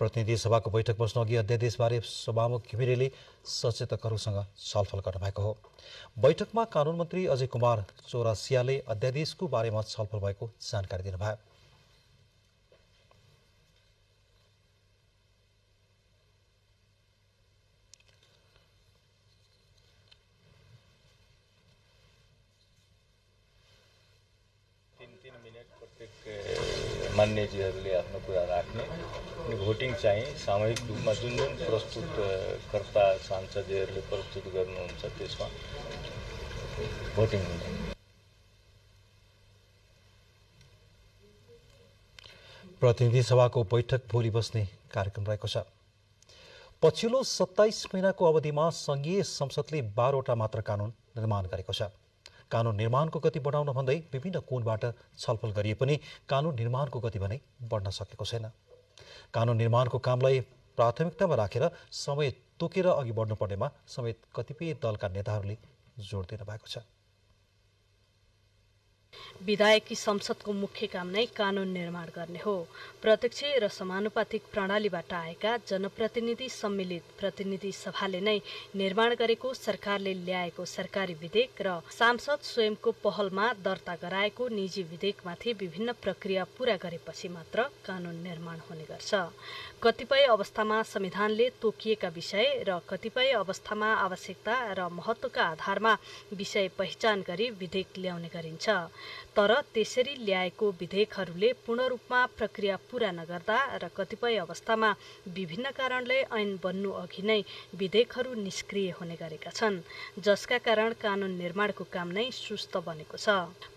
प्रतिनिधि सभाको बैठक बस्नु अघि अध्यादेशबारे सभामुख घिमिरेले सचेतकहरूसँग छलफल गर्नुभएको हो। बैठकमा कानुन मन्त्री अजय कुमार चौरसियाले अध्यादेशको बारेमा छलफल भएको जानकारी दिनुभयो। मान्यजीहरूले आफ्नो कुरा राख्ने अनि भोटिङ चाहिँ सामूहिक रूपमा जुन जुन प्रस्तुतकर्ता सांसदहरूले प्रस्तुत गर्नुहुन्छ त्यसमा भोटिङ हुन्छ। प्रतिनिधि सभाको बैठक भोलि बस्ने कार्यक्रम रहेको छ। पछिल्लो 27 महिनाको अवधिमा संघीय संसदले 12वटा मात्र कानुन निर्माण गरेको छ। कानुन निर्माणको गति बढाउन भन्दै विभिन्न कोणबाट छलफल गरिए पनि कानुन निर्माणको गति भने बढ्न सकेको छैन। कानुन निर्माणको कामलाई प्राथमिकतामा राखेर समय तोकेर अघि बढ्नुपर्नेमा समेत कतिपय दलका नेताहरूले जोड दिनु भएको छ। विधायकी संसदको मुख्य काम नै कानुन निर्माण गर्ने हो। प्रत्यक्ष र समानुपातिक प्रणालीबाट आएका जनप्रतिनिधि सम्मिलित प्रतिनिधि सभाले नै निर्माण गरेको सरकारले ल्याएको सरकारी विधेयक र सांसद स्वयंको पहलमा दर्ता गराएको निजी विधेयकमाथि विभिन्न प्रक्रिया पूरा गरेपछि मात्र कानुन निर्माण हुने गर्छ। कतिपय अवस्थामा संविधानले तोकिएका विषय र कतिपय अवस्थामा आवश्यकता र महत्त्वका आधारमा विषय पहिचान गरी विधेयक ल्याउने गरिन्छ। तर त्यसरी ल्याएको विधेयकहरूले पूर्ण रूपमा प्रक्रिया पूरा नगर्दा र कतिपय अवस्थामा विभिन्न कारणले ऐन बन्नु अघि नै विधेयकहरू निष्क्रिय हुने गरेका छन्, जसका कारण कानुन निर्माणको काम नै सुस्त बनेको छ।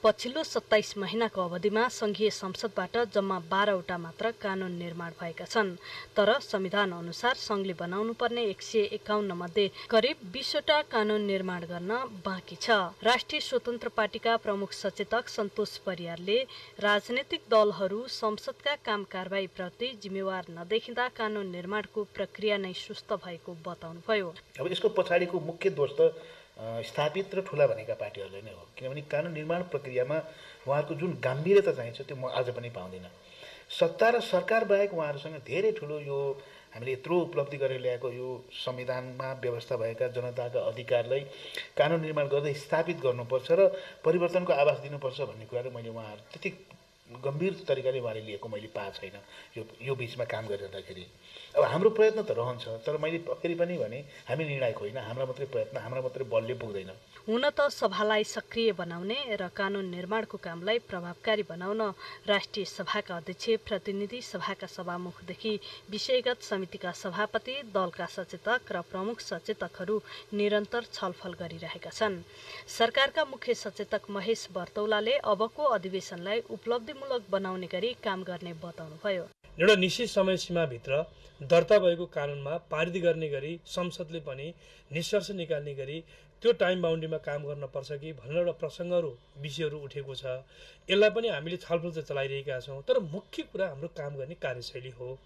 पछिल्लो 27 महिनाको अवधिमा संघीय संसदबाट जम्मा 12वटा मात्र कानुन निर्माण भएका छन्। तर संविधान अनुसार संघले बनाउनु पर्ने 151 मध्ये करिब 20वटा कानुन निर्माण गर्न बाँकी छ। राष्ट्रिय स्वतन्त्र पार्टीका प्रमुख सचेतक सन्तोष परियारले राजनैतिक दलहरू संसदका काम कारबाहीप्रति जिम्मेवार नदेखिँदा कानुन निर्माणको प्रक्रिया नै सुस्त भएको बताउनुभयो। अब यसको पछाडिको मुख्य दोष त स्थापित र ठुला भनेका पार्टीहरूले नै हो, किनभने कानुन निर्माण प्रक्रियामा उहाँहरूको जुन गम्भीरता चाहिन्छ त्यो म आज पनि पाउँदिनँ। सत्ता र सरकार बाहेक उहाँहरूसँग धेरै ठुलो यो हामीले यत्रो उपलब्धि गरेर ल्याएको यो संविधानमा व्यवस्था भएका जनताका अधिकारलाई कानुन निर्माण गर्दै स्थापित गर्नुपर्छ र परिवर्तनको आवाज दिनुपर्छ भन्ने कुराहरू मैले उहाँहरू त्यति गम्भीर तरिकाले उहाँले लिएको मैले पाएको छैन। यो बिचमा काम गरिरहँदाखेरि अब हाम्रो प्रयत्न त रहन्छ, तर मैले फेरि पनि भने हामी निर्णायक होइन, हाम्रा मात्रै प्रयत्न, हाम्रा मात्रै बलले पुग्दैन। हुन त सभालाई सक्रिय बनाउने र कानुन निर्माणको कामलाई प्रभावकारी बनाउन राष्ट्रिय सभाका अध्यक्ष, प्रतिनिधि सभाका सभामुखदेखि विषयगत समितिका सभापति, दलका सचेतक र प्रमुख सचेतकहरू निरन्तर छलफल गरिरहेका छन्। सरकारका मुख्य सचेतक महेश बर्तौलाले अबको अधिवेशनलाई उपलब्धिमूलक बनाउने गरी काम गर्ने बताउनुभयो। एउटा निश्चित समय सीमाभित्र दर्ता भएको कानुनमा पारित गर्ने गरी संसदले पनि निष्कर्ष निकाल्ने गरी त्यो टाइम बााउन्ड्रीमा काम गर्न पर्छ कि भनेर एउटा प्रसङ्गहरू विषयहरू उठेको छ। यसलाई पनि हामीले छलफल चाहिँ चलाइरहेका छौँ। तर मुख्य कुरा हाम्रो काम गर्ने कार्यशैली हो।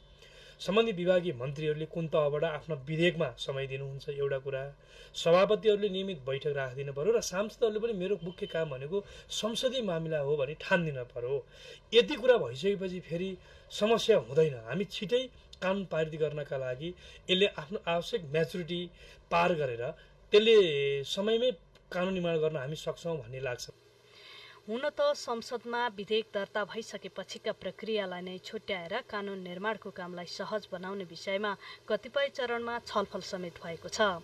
सम्बन्धित विभागीय मन्त्रीहरूले कुन तहबाट आफ्नो विधेयकमा समय दिनुहुन्छ एउटा कुरा, सभापतिहरूले नियमित बैठक राखिदिनु पर्यो र सांसदहरूले पनि मेरो मुख्य काम भनेको संसदीय मामिला हो भने ठान्दिन पर्यो। यति कुरा भइसकेपछि फेरि समस्या हुँदैन। हामी छिटै कानुन पारित गर्नका लागि यसले आफ्नो आवश्यक म्याचुरिटी पार गरेर त्यसले समयमै कानुन निर्माण गर्न हामी सक्छौँ भन्ने लाग्छ। हुन त संसदमा विधेयक दर्ता भइसकेपछिका प्रक्रियालाई नै छुट्याएर कानुन निर्माणको कामलाई सहज बनाउने विषयमा कतिपय चरणमा छलफल समेत भएको छ।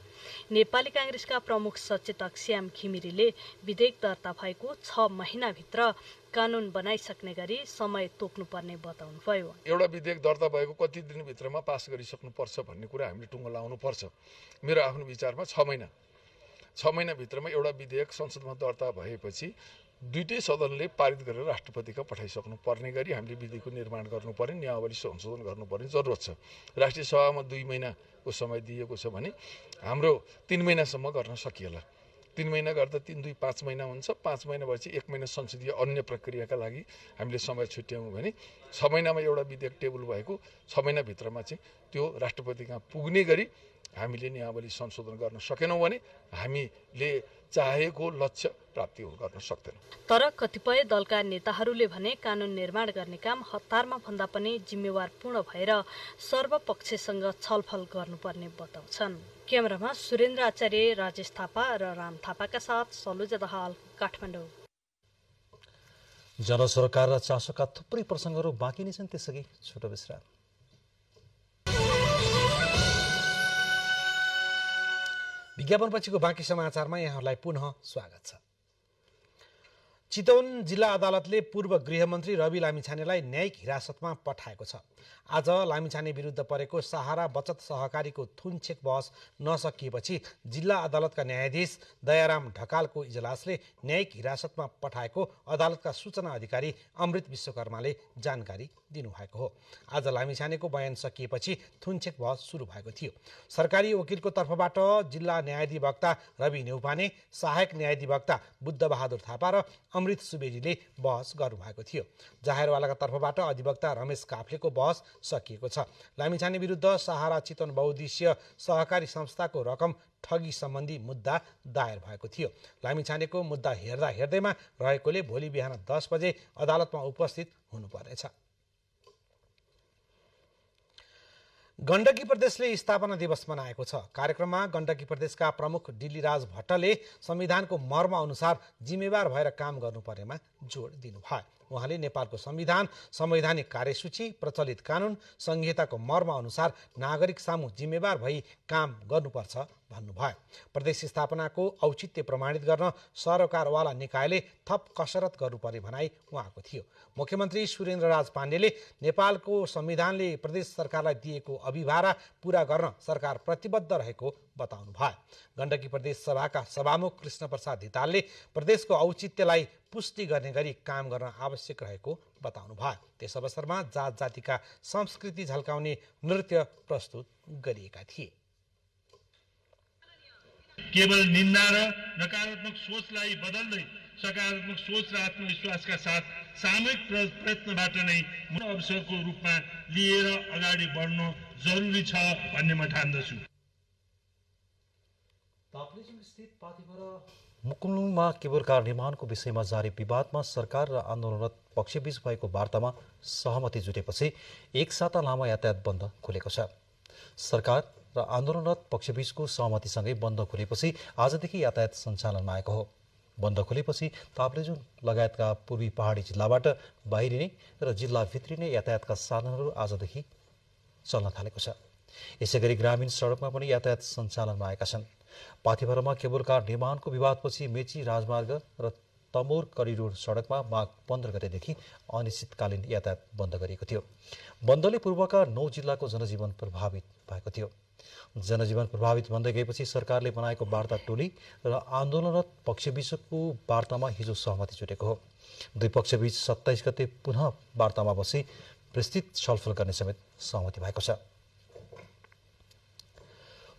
नेपाली कांग्रेसका प्रमुख सचेतक श्याम घिमिरेले विधेयक दर्ता भएको 6 महिनाभित्र कानुन बनाइसक्ने गरी समय तोक्नुपर्ने बताउनुभयो। एउटा विधेयक दर्ता भएको कति दिनभित्रमा पास गरिसक्नुपर्छ भन्ने कुरा हामीले टुङ्गो लाउनुपर्छ। मेरो आफ्नो विचारमा 6 महिनाभित्रमा एउटा विधेयक संसदमा दर्ता भएपछि दुईटै सदनले पारित गरेर राष्ट्रपतिका पठाइसक्नु पर्ने गरी हामीले विधिको निर्माण गर्नुपर्ने, नियमावली संशोधन गर्नुपर्ने जरुरत छ। राष्ट्रिय सभामा 2 महिनाको समय दिएको छ भने हाम्रो 3 महिनासम्म गर्न सकिएला। 3 महिना गर्दा 3 2 5 महिना हुन्छ। 5 महिना भएपछि 1 महिना संसदीय अन्य प्रक्रियाका लागि हामीले समय छुट्यायौँ भने 6 महिनामा एउटा विधेयक टेबल भएको 6 महिनाभित्रमा चाहिँ त्यो राष्ट्रपति कहाँ पुग्ने गरी हामीले नियमावली संशोधन गर्न सकेनौँ भने हामीले चाहेको लक्ष्य प्राप्ति गर्न सक्दैनौँ। तर कतिपय दलका नेताहरूले भने कानून निर्माण गर्ने काम हतारमा भन्दा पनि जिम्मेवारपूर्ण भएर सर्वपक्षसँग छलफल गर्नुपर्ने बताउँछन्। क्यामेरामा सुरेन्द्र आचार्य, राजेश थापा र राम थापाका साथ सलुजा दहाल, काठमाडौँ। जनसरोकार र चासोका थुप्रै प्रसङ्गहरू बाँकी नै छन्, त्यसअघि छोटो विश्राम। विज्ञापनपछिको बाँकी समाचारमा यहाँहरूलाई पुनः स्वागत छ। चितवन जिल्ला अदालतले पूर्व गृहमन्त्री रवि लामिछानेलाई न्यायिक हिरासतमा पठाएको छ। आज लामिछाने विरुद्ध परेको सहारा बचत सहकारीको थुनछेक बहस नसकिएपछि जिल्ला अदालतका न्यायाधीश दयाराम ढकालको इजलासले न्यायिक हिरासतमा पठाएको अदालतका सूचना अधिकारी अमृत विश्वकर्माले जानकारी दिनुभएको हो। आज लामिछानेको बयान सकिएपछि थुनछेक बहस सुरु भएको थियो। सरकारी वकिलको तर्फबाट जिल्ला न्यायाधिवक्ता रवि नेउपाने, सहायक न्यायाधिवक्ता बुद्धबहादुर थापा र अमृत सुवेदीले बहस गर्नुभएको थियो। जाहेरवालाका तर्फबाट अधिवक्ता रमेश काफ्लेको बहस सकिएको छ। लामिछाने विरुद्ध सहारा चितवन बहुद्देश्य सहकारी संस्थाको रकम ठगी सम्बन्धी मुद्दा दायर भएको थियो। लामिछानेको मुद्दा हेर्दैमा रहेकोले भोलि बिहान 10 बजे अदालतमा उपस्थित हुनुपर्नेछ। गण्डकी प्रदेशले स्थापना दिवस मनाएको छ। कार्यक्रममा गण्डकी प्रदेशका प्रमुख डिल्लीराज भट्टले संविधानको मर्म अनुसार जिम्मेवार भएर काम गर्नुपर्नेमा जोड दिनुभयो। उहाँले नेपालको संविधान, संवैधानिक कार्यसूची, प्रचलित कानुन, संहिताको मर्म अनुसार नागरिक सामु जिम्मेवार भई काम गर्नुपर्छ भन्नुभयो। प्रदेश स्थापनाको औचित्य प्रमाणित गर्न सरोकारवाला निकायले थप कसरत गर्नुपर्ने भनाई उहाँको थियो। मुख्यमन्त्री सुरेन्द्रराज पाण्डेले नेपालको संविधानले प्रदेश सरकारलाई दिएको अभिभारा पूरा गर्न सरकार प्रतिबद्ध रहेको बताउनु भयो। गण्डकी प्रदेश सभाका सभामुख कृष्ण प्रसाद धितालले प्रदेशको औचित्यलाई पुष्टि गर्ने गरी काम गर्न आवश्यक रहेको बताउनु भयो। त्यस अवसरमा जात जातिका संस्कृति झल्काउने नृत्य प्रस्तुत गरिएका थिए। केवल निन्दा र नकारात्मक सोचलाई बदल्दै सकारात्मक सोच र आत्मविश्वासका साथ सामूहिक प्रयत्नबाट नै अवसरको रूपमा लिएर अगाडि बढ्नु जरुरी छ भन्ने म ठान्दछु। मुकुलुङमा केबल कार निर्माणको विषयमा जारी विवादमा सरकार र आन्दोलनरत पक्षबीच भएको वार्तामा सहमति जुटेपछि एक साता लामो यातायात बन्द खुलेको छ। सरकार र आन्दोलनरत पक्षबीचको सहमतिसँगै बन्द खुलेपछि आजदेखि यातायात सञ्चालनमा आएको हो। बन्द खुलेपछि ताप्लेजुङ लगायतका पूर्वी पहाडी जिल्लाबाट बाहिरिने र जिल्ला भित्रिने यातायातका साधनहरू आजदेखि चल्न थालेको छ। यसैगरी ग्रामीण सडकमा पनि यातायात सञ्चालनमा आएका छन्। पाथिभरामा केबल कार निर्माणको विवादपछि मेची राजमार्ग र तमोर करिडोर सडकमा माघ 15 गतेदेखि अनिश्चितकालीन यातायात बन्द गरिएको थियो। बन्दले पूर्वका 9 जिल्लाको जनजीवन प्रभावित भएको थियो। जनजीवन प्रभावित बन्दै गएपछि सरकारले बनाएको वार्ता टोली र आन्दोलनरत पक्षबीचको वार्तामा हिजो सहमति जुटेको हो। दुई पक्षबीच 27 गते पुनः वार्तामा बसी विस्तृत छलफल गर्ने समेत सहमति भएको छ।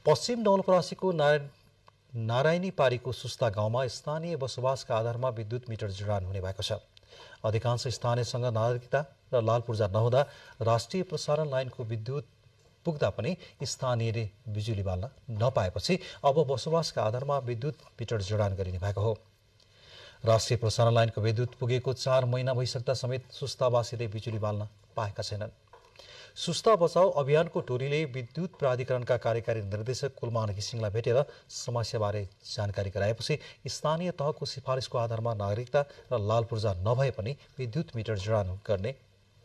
पश्चिम नवलपरासीको नारायणी पारीको सुस्ता गाउँमा स्थानीय बसोबासका आधारमा विद्युत मिटर जडान हुने भएको छ। अधिकांश स्थानीयसँग नागरिकता र लाल पूर्जा नहुँदा राष्ट्रिय प्रसारण लाइनको विद्युत पुग्दा पनि स्थानीयले बिजुली बाल्न नपाएपछि अब बसोबासका आधारमा विद्युत मिटर जडान गरिने भएको हो। राष्ट्रिय प्रसारण लाइनको विद्युत पुगेको 4 महिना भइसक्दा समेत सुस्तावासीले बिजुली बाल्न पाएका छैनन्। सुस्ता बचाऊ अभियानको टोलीले विद्युत प्राधिकरणका कार्यकारी निर्देशक कुलमान घिसिङलाई भेटेर समस्याबारे जानकारी गराएपछि स्थानीय तहको सिफारिसको आधारमा नागरिकता र लाल पूर्जा नभए पनि विद्युत मिटर जडान गर्ने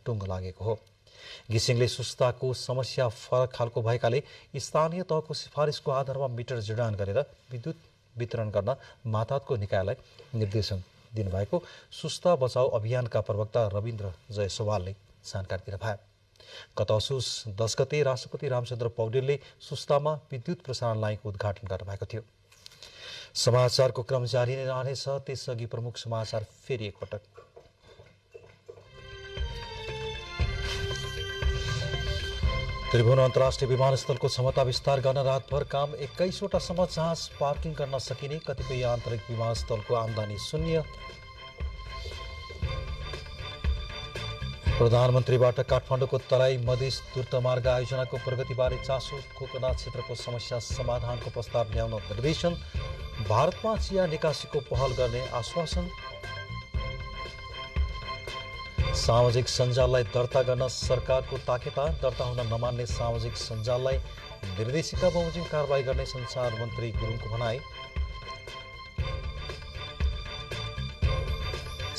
टुङ्गो लागेको हो। घिसिङले सुस्ताको समस्या फरक खालको भएकाले स्थानीय तहको सिफारिसको आधारमा मिटर जडान गरेर विद्युत वितरण गर्न मातहतको निकायलाई निर्देशन दिनुभएको सुस्ता बचाऊ अभियानका प्रवक्ता रविन्द्र जयसवालले जानकारी दिनुभयो। गत असोज 10 गते राष्ट्रपति रामचन्द्र पौडेलले सुस्तामा विद्युत प्रसारण लाइनको उद्घाटन गर्नुभएको थियो। समाचारको क्रम जारी नै रहनेछ। त्यसअघि प्रमुख समाचार फेरि एकपटक। त्रिभुवन अन्तर्राष्ट्रिय विमानस्थलको क्षमता विस्तार गर्न रातभर काम 21वटासम्म जहाज पार्किङ गर्न सकिने, कतिपय आन्तरिक विमानस्थलको आमदानी शून्य। प्रधानमन्त्रीबाट काठमाडौँको तराई मधेस द्रुतमार्ग आयोजनाको प्रगतिबारे चासो, खोकना क्षेत्रको समस्या समाधानको प्रस्ताव ल्याउन निर्देशन। भारतमा चिया निकासीको पहल गर्ने आश्वासन। सामाजिक सञ्जाललाई दर्ता गर्न सरकारको ताकेता, दर्ता हुन नमान्ने सामाजिक सञ्जाललाई निर्देशिका बमोजिम कारबाही गर्ने सञ्चार मन्त्री गुरुङको भनाई।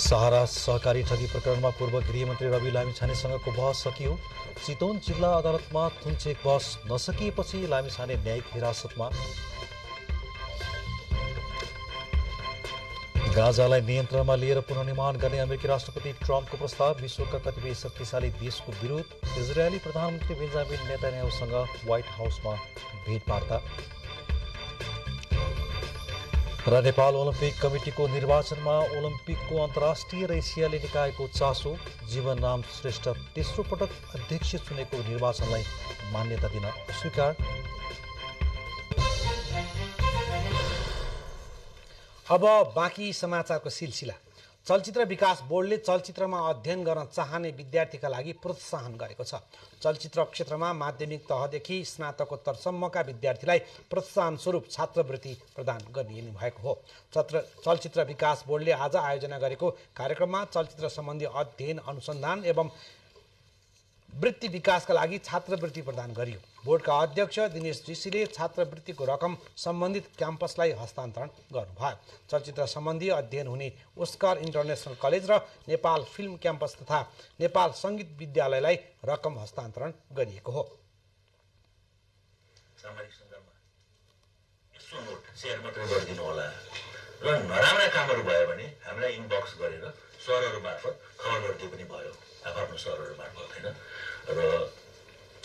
सहारा सहकारी ठगी प्रकरणमा पूर्व गृहमन्त्री रवि लामिछानेसँगको बहस सकियो। चितवन जिल्ला अदालतमा थुन्चेक बहस नसकिएपछि लामिछाने न्यायिक हिरासतमा। गाजालाई नियन्त्रणमा लिएर पुनर्निर्माण गर्ने अमेरिकी राष्ट्रपति ट्रम्पको प्रस्ताव, विश्वका कतिपय शक्तिशाली देशको विरोध। इजरायली प्रधानमन्त्री बेन्जामिन नेतान्याहुसँग व्हाइट हाउसमा भेटवार्ता। र नेपाल ओलम्पिक कमिटीको निर्वाचनमा ओलम्पिकको अन्तर्राष्ट्रिय र एसियाली निकायको चासो, जीवनराम श्रेष्ठ तेस्रो पटक अध्यक्ष चुनेको निर्वाचनलाई मान्यता दिन स्वीकार। अब बाँकी समाचारको सिलसिला। चलचित्र विकास बोर्डले चलचित्रमा अध्ययन गर्न चाहने विद्यार्थीका लागि प्रोत्साहन गरेको छ। चलचित्र क्षेत्रमा माध्यमिक तहदेखि स्नातकोत्तरसम्मका विद्यार्थीलाई प्रोत्साहन स्वरूप छात्रवृत्ति प्रदान गरिने भएको हो। चलचित्र विकास बोर्डले आज आयोजना गरेको कार्यक्रममा चलचित्र सम्बन्धी अध्ययन, अनुसन्धान एवं वृत्ति विकासका लागि छात्रवृत्ति प्रदान गरियो। बोर्डका अध्यक्ष दिनेश ऋषिले छात्रवृत्तिको रकम सम्बन्धित क्याम्पसलाई हस्तान्तरण गर्नुभयो। चलचित्र सम्बन्धी अध्ययन हुने उत्कर्ष इन्टरनेसनल कलेज र नेपाल फिल्म क्याम्पस तथा नेपाल सङ्गीत विद्यालयलाई रकम हस्तान्तरण गरिएको हो। सामाजिक सञ्जालमा यसो नोट सेयर मात्रै गरिदिनु होला र नराम्रा कामहरू भयो भने हामीलाई इनबक्स गरेर सरहरू मार्फत खबर गरिदिए पनि भयो, आफ्नो सरहरू मार्फत होइन। र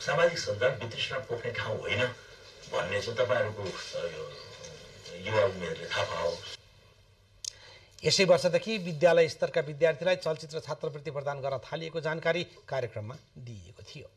सामाजिक सञ्जाल वितृष्णा पोख्ने ठाउँ होइन भन्ने चाहिँ तपाईँहरूको युवा उमेरले थाहा पाओस्। यसै वर्षदेखि विद्यालय स्तरका विद्यार्थीलाई चलचित्र छात्रवृत्ति प्रदान गर्न थालिएको जानकारी कार्यक्रममा दिइएको थियो।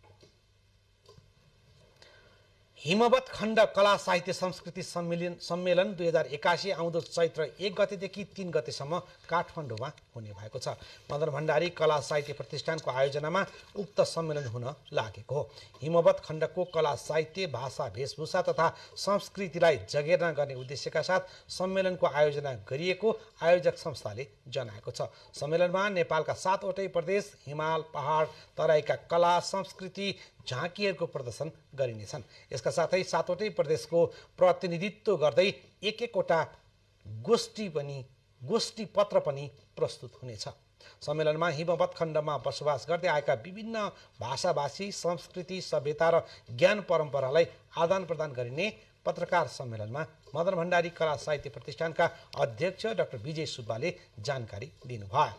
हिमवत खण्ड कला साहित्य संस्कृति सम्मेलन 2081 आउँदो चैत्र 1 गतेदेखि 3 गतेसम्म काठमाडौँमा हुने भएको छ। मदन भण्डारी कला साहित्य प्रतिष्ठानको आयोजनामा उक्त सम्मेलन हुन लागेको हो। हिमवत खण्डको कला साहित्य, भाषा, वेशभूषा तथा संस्कृतिलाई जगेर्ना गर्ने उद्देश्यका साथ सम्मेलनको आयोजना गरिएको आयोजक संस्थाले जनाएको छ। सम्मेलनमा नेपालका 7वटै प्रदेश, हिमाल, पहाड, तराईका कला, संस्कृति, झाँकीहरूको प्रदर्शन गरिनेछन्। यसका साथै 7वटै प्रदेशको प्रतिनिधित्व गर्दै एक-एकवटा गोष्ठी पत्र पनि प्रस्तुत हुनेछ। सम्मेलनमा हिमवत खण्डमा बसोबास गर्दै आएका विभिन्न भाषाभाषी, संस्कृति, सभ्यता र ज्ञान परम्परालाई आदान प्रदान गरिने पत्रकार सम्मेलनमा मदन भण्डारी कला साहित्य प्रतिष्ठानका अध्यक्ष डाक्टर विजय सुब्बाले जानकारी दिनुभयो।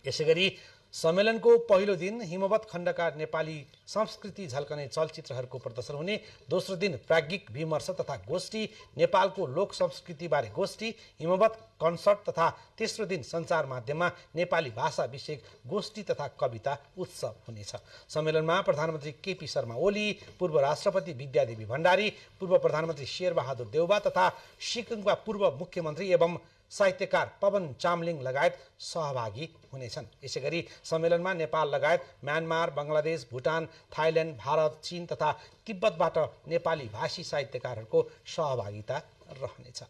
यसैगरी सम्मेलनको पहिलो दिन हिमवत खण्डका नेपाली संस्कृति झल्कने चलचित्रहरूको प्रदर्शन हुने, दोस्रो दिन प्राज्ञिक विमर्श तथा गोष्ठी, नेपालको लोक संस्कृतिबारे गोष्ठी, हिमवत कन्सर्ट तथा तेस्रो दिन सञ्चार माध्यममा नेपाली भाषा विषयक गोष्ठी तथा कविता उत्सव हुनेछ। सम्मेलनमा प्रधानमन्त्री केपी शर्मा ओली, पूर्व राष्ट्रपति विद्यादेवी भण्डारी, पूर्व प्रधानमन्त्री शेरबहादुर देउबा तथा सिक्किमका पूर्व मुख्यमन्त्री एवं साहित्यकार पवन चामलिङ लगायत सहभागी हुनेछन्। यसैगरी सम्मेलनमा नेपाल लगायत म्यानमार, बङ्गलादेश, भुटान, थाइल्यान्ड, भारत, चीन तथा तिब्बतबाट नेपाली भाषी साहित्यकारहरूको सहभागिता रहनेछ।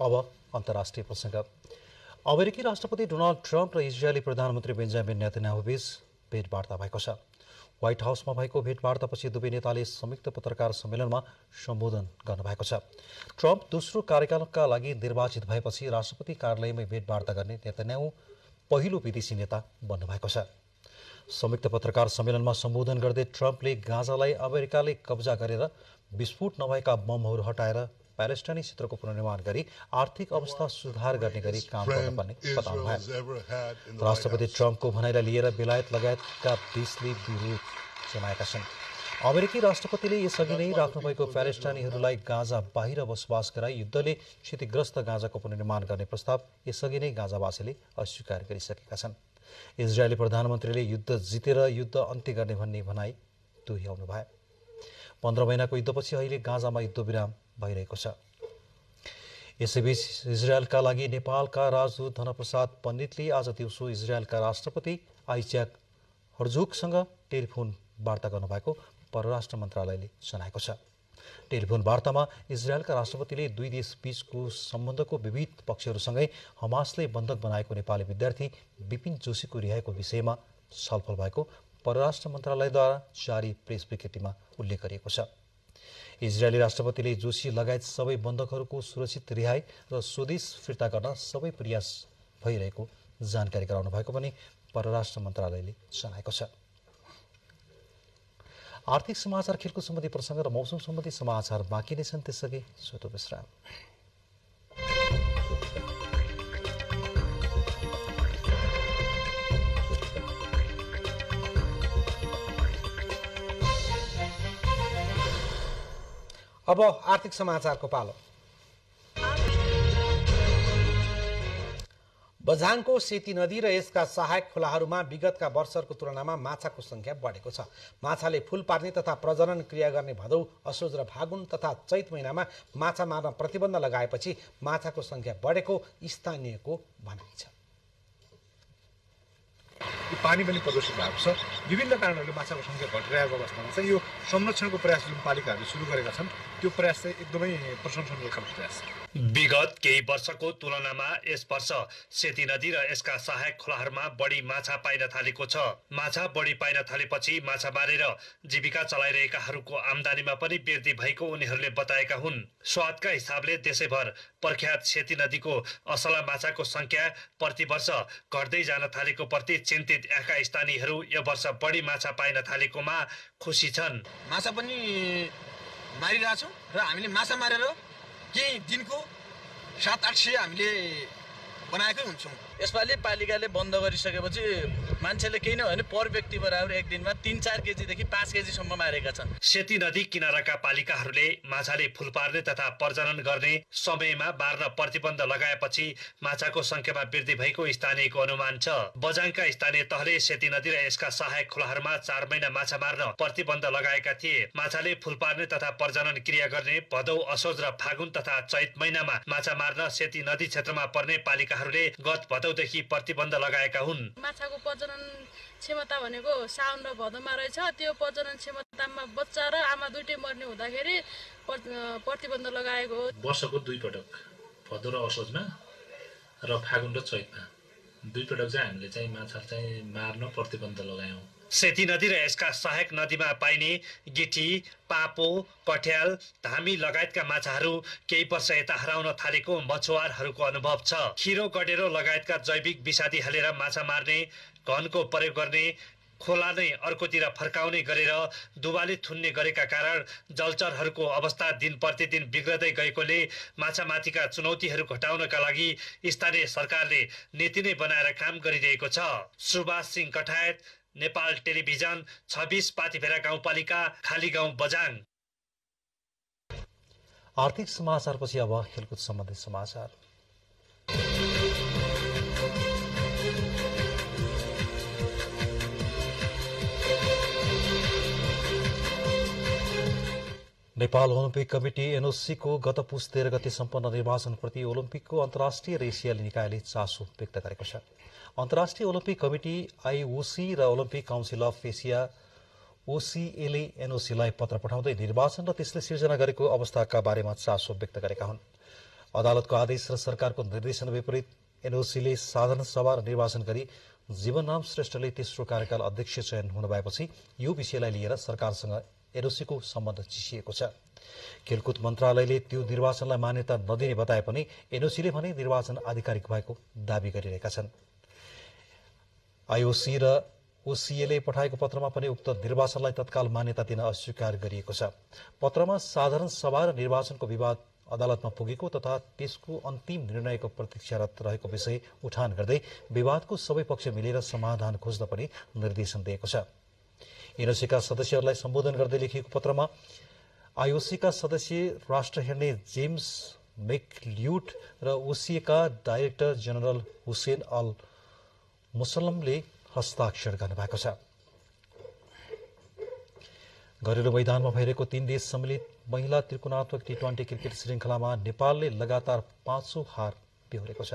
अब अन्तर्राष्ट्रिय प्रसङ्ग। अमेरिकी राष्ट्रपति डोनाल्ड ट्रम्प र इजरायली प्रधानमन्त्री बेन्जामिन नेतन्याहुबीच भेटवार्ता भएको छ। व्हाइट हाउसमा भएको भेटवार्तापछि दुवै नेताले संयुक्त पत्रकार सम्मेलनमा सम्बोधन गर्नुभएको छ। ट्रम्प दोस्रो कार्यकालका लागि निर्वाचित भएपछि राष्ट्रपति कार्यालयमै भेटवार्ता गर्ने नेतन्याहु पहिलो विदेशी नेता बन्नुभएको छ। संयुक्त पत्रकार सम्मेलनमा सम्बोधन गर्दै ट्रम्पले गाजालाई अमेरिकाले कब्जा गरेर विस्फोट नभएका बमहरू हटाएर प्यालेस्टाइनी क्षेत्रको पुनर्निर्माण गरी आर्थिक अवस्था सुधार गर्ने गरी काम गर्नुपर्ने बताउनुभयो। राष्ट्रपति ट्रम्पको भनाइलाई लिएर बेलायत लगायतका देशले विरोध जनाएका छन्। अमेरिकी राष्ट्रपतिले यसअघि नै राख्नुभएको प्यालेस्टाइनीहरूलाई गाजा बाहिर बसोबास गराई युद्धले क्षतिग्रस्त गाजाको पुनर्निर्माण गर्ने प्रस्ताव यसअघि नै गाजावासीले अस्वीकार गरिसकेका छन्। इजरायली प्रधानमन्त्रीले युद्ध जितेर युद्ध अन्त्य गर्ने भन्ने भनाई दोहोऱ्याउनु भयो। 15 महिनाको युद्धपछि अहिले गाजामा युद्धविराम भइरहेको छ। यसैबीच इजरायलका लागि नेपालका राजदूत धनप्रसाद पण्डितले आज दिउँसो इजरायलका राष्ट्रपति आइज्याक हर्जोगसँग टेलिफोन वार्ता गर्नुभएको परराष्ट्र मन्त्रालयले जनाएको छ। टेलिफोन वार्तामा इजरायलका राष्ट्रपतिले दुई देश बीचको सम्बन्धको विविध पक्षहरूसँगै हमासले बन्धक बनाएको नेपाली विद्यार्थी विपिन जोशीको रिहाईको विषयमा छलफल भएको परराष्ट्र मन्त्रालयद्वारा जारी प्रेस विज्ञप्तिमा उल्लेख गरिएको छ। इजरायली राष्ट्रपतिले जोशी लगायत सबै बन्धकहरूको सुरक्षित रिहाई र स्वदेश फिर्ता गर्न सबै प्रयास भइरहेको जानकारी गराउनु भएको पनि परराष्ट्र मन्त्रालयले जनाएको छ। आर्थिक समाचार, खेलकुद सम्बन्धी प्रसङ्ग र मौसम सम्बन्धी समाचार बाँकी नै छन्, त्यसअघि छोटो विश्राम। अब आर्थिक समाचारको पालो। बझाङको सेती नदी र यसका सहायक खोलाहरूमा विगतका वर्षहरूको तुलनामा माछाको संख्या बढेको छ। माछाले फूल पार्ने तथा प्रजनन क्रिया गर्ने भदौ, असोज र फागुन तथा चैत महिनामा माछा मार्न प्रतिबन्ध लगाएपछि माछाको संख्या बढेको स्थानीयको भनाइ छ। पानी पनि प्रदूषित भएको छ। विभिन्न कारणहरूले माछाको संख्या घटिरहेको अवस्थामा चाहिँ यो संरक्षणको प्रयास जुन पालिकाहरूले सुरु गरेका छन् त्यो प्रयास चाहिँ एकदमै प्रशंसनीय खालको प्रयास छ। विगत केही वर्षको तुलनामा यस वर्ष सेती नदी र यसका सहायक खोलाहरूमा बढी माछा पाइन थालेको छ। माछा बढी पाइन थालेपछि माछा मारेर जीविका चलाइरहेकाहरूको आम्दानीमा पनि वृद्धि भएको उनीहरूले बताएका हुन्। स्वादका हिसाबले देशैभर प्रख्यात सेती नदीको असला माछाको संख्या प्रतिवर्ष घट्दै जान थालेको प्रति चिन्तित यहाँका स्थानीयहरू यो वर्ष बढी माछा पाइन थालेकोमा खुसी छन्। माछा पनि मारिरहेछौँ र हामीले माछा मारेर केही दिनको 700-800 हामीले बनाएकै हुन्छौँ। यसपालि पालिकाले बन्द गरिसकेपछि मान्छेले केही नै होइन पर व्यक्ति बराबर एक दिनमा 3-4 केजीदेखि 5 केजीसम्म मारेका छन्। सेती नदी किनाराका पालिकाहरूले माछाले फूल पार्ने तथा प्रजनन गर्ने समयमा मार्न प्रतिबन्ध लगाएपछि माछाको संख्यामा वृद्धि भएको स्थानीयको अनुमान छ। बझाङका स्थानीय तहले सेती नदी र यसका सहायक खोलाहरूमा 4 महिना माछा मार्न प्रतिबन्ध लगाएका थिए। माछाले फूल पार्ने तथा प्रजनन क्रिया गर्ने भदौ, असोज र फागुन तथा चैत महिनामा माछा मार्न सेती नदी क्षेत्रमा पर्ने पालिकाहरूले गत भदौदेखि प्रतिबन्ध लगाएका हुन्। माछाको प्रजनन क्षमता भनेको साउन र भदौमा रहेछ। त्यो प्रजनन क्षमतामा बच्चा र आमा दुइटै मर्ने हुँदाखेरि प्रतिबन्ध लगाएको हो। वर्षको 2 पटक भदौ र असोजमा र फागुन र चैतमा 2 पटक चाहिँ हामीले चाहिँ माछा चाहिँ मार्न प्रतिबन्ध लगायौँ। सेती नदी र यसका सहायक नदीमा पाइने गिठी, पापो, कठ्याल, धामी लगायतका माछाहरू केही वर्ष यता हराउन थालेको मछुवारहरूको अनुभव छ। खिरो, गडेरो लगायतका जैविक विषादी हालेर माछा मार्ने, घनको प्रयोग गर्ने, खोला नै अर्कोतिर फर्काउने गरेर दुवाली थुन्ने गरेका कारण जलचरहरूको अवस्था दिन प्रतिदिन बिग्रदै गएकोले माछामाथिका चुनौतीहरू घटाउनका लागि स्थानीय सरकारले नीति नै बनाएर काम गरिरहेको छ। सुभाष सिंह कठायत, नेपाल टेलिभिजन, 26 पातिभेरा गाउँपालिका, खाली गाउँ, बझाङ। आर्थिक समाचारपछि अब खेलकुद सम्बन्धी समाचार। नेपाल ओलम्पिक कमिटी एनओसीको गत पुस 13 गते सम्पन्न निर्वाचनप्रति ओलम्पिकको अन्तर्राष्ट्रिय र एसियाली निकायले चासो व्यक्त गरेको छ। अन्तर्राष्ट्रिय ओलम्पिक कमिटी आईओसी र ओलम्पिक काउन्सिल अफ एसिया ओसीएले एनओसीलाई पत्र पठाउँदै निर्वाचन र त्यसले सिर्जना गरेको अवस्थाका बारेमा चासो व्यक्त गरेका हुन्। अदालतको आदेश र सरकारको निर्देशन विपरीत एनओसीले साधारण सभा निर्वाचन गरी जीवनराम श्रेष्ठले तेस्रो कार्यकाल अध्यक्ष चयन हुनुभएपछि यो विषयलाई लिएर सरकारसँग एनओसीको सम्बन्ध चिसिएको छ। खेलकुद मन्त्रालयले त्यो निर्वाचनलाई मान्यता नदिने बताए पनि एनओसीले भने निर्वाचन आधिकारिक भएको दावी गरिरहेका छन्। आईओसी र ओसीएले पठाएको पत्रमा पनि उक्त निर्वाचनलाई तत्काल मान्यता दिन अस्वीकार गरिएको छ। पत्रमा साधारण सभा र निर्वाचनको विवाद अदालतमा पुगेको तथा त्यसको अन्तिम निर्णयको प्रतीक्षारत रहेको विषय उठान गर्दै विवादको सबै पक्ष मिलेर समाधान खोज्न पनि निर्देशन दिएको छ। एनओसीका सदस्यहरूलाई सम्बोधन गर्दै लेखिएको पत्रमा आईओसीका सदस्य राष्ट्र हेर्ने जेम्स मेकल्युट र ओसीएका डाइरेक्टर जनरल हुसेन अल मुसल्लमले हस्ताक्षर गर्नुभएको छ। घरेलु मैदानमा भइरहेको 3 देश सम्मिलित महिला त्रिकोणात्मक T20 क्रिकेट श्रृङ्खलामा नेपालले लगातार 5औं हार बेहोरेको छ।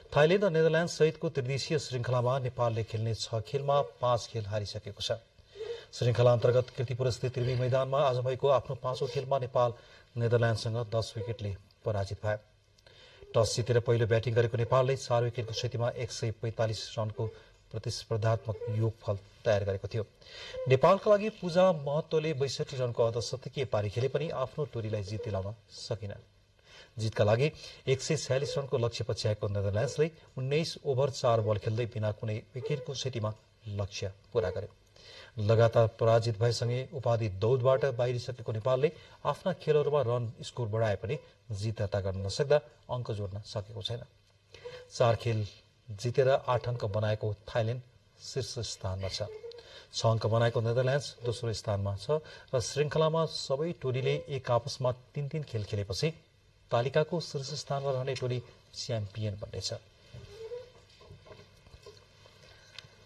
थाइल्याण्ड र नेदरल्याण्ड सहितको त्रिदेशीय श्रृङ्खलामा नेपालले खेल्ने 6 खेलमा 5 खेल हारिसकेको छ। श्रृङ्खला अन्तर्गत कीर्तिपुर स्थित त्रिवेणी मैदानमा आज भएको आफ्नो 5औं खेलमा नेपाल नेदरल्याण्डसँग 10 विकेटले पराजित भयो। टस जितेर पहिलो ब्याटिङ गरेको नेपालले 4 विकेटको क्षतिमा 145 रनको प्रतिस्पर्धात्मक योगफल तयार गरेको थियो। नेपालका लागि पूजा महत्वले 62 रनको अर्धशतकीय पारी खेले पनि आफ्नो टोलीलाई जित दिलाउन सकिनन्। जितका लागि 146 रनको लक्ष्य पछ्याएको नेदरल्याण्ड्सले 19 ओभर 4 बल खेल्दै बिना कुनै विकेटको क्षतिमा लक्ष्य पूरा गर्यो। लगातार पराजित भएसँगै उपाधि दौडबाट बाहिरिसकेको नेपालले आफ्ना खेलहरूमा रन स्कोर बढाए पनि जित दर्ता गर्न नसक्दा अङ्क जोड्न सकेको छैन। 4 खेल जितेर 8 अङ्क बनाएको थाइल्याण्ड शीर्ष स्थानमा छ। 6 अङ्क बनाएको नेदरल्याण्ड्स दोस्रो स्थानमा छ र श्रृङ्खलामा सबै टोलीले एक आपसमा 3-3 खेल खेलेपछि तालिकाको शीर्ष स्थानमा रहने टोली च्याम्पियन बन्नेछ।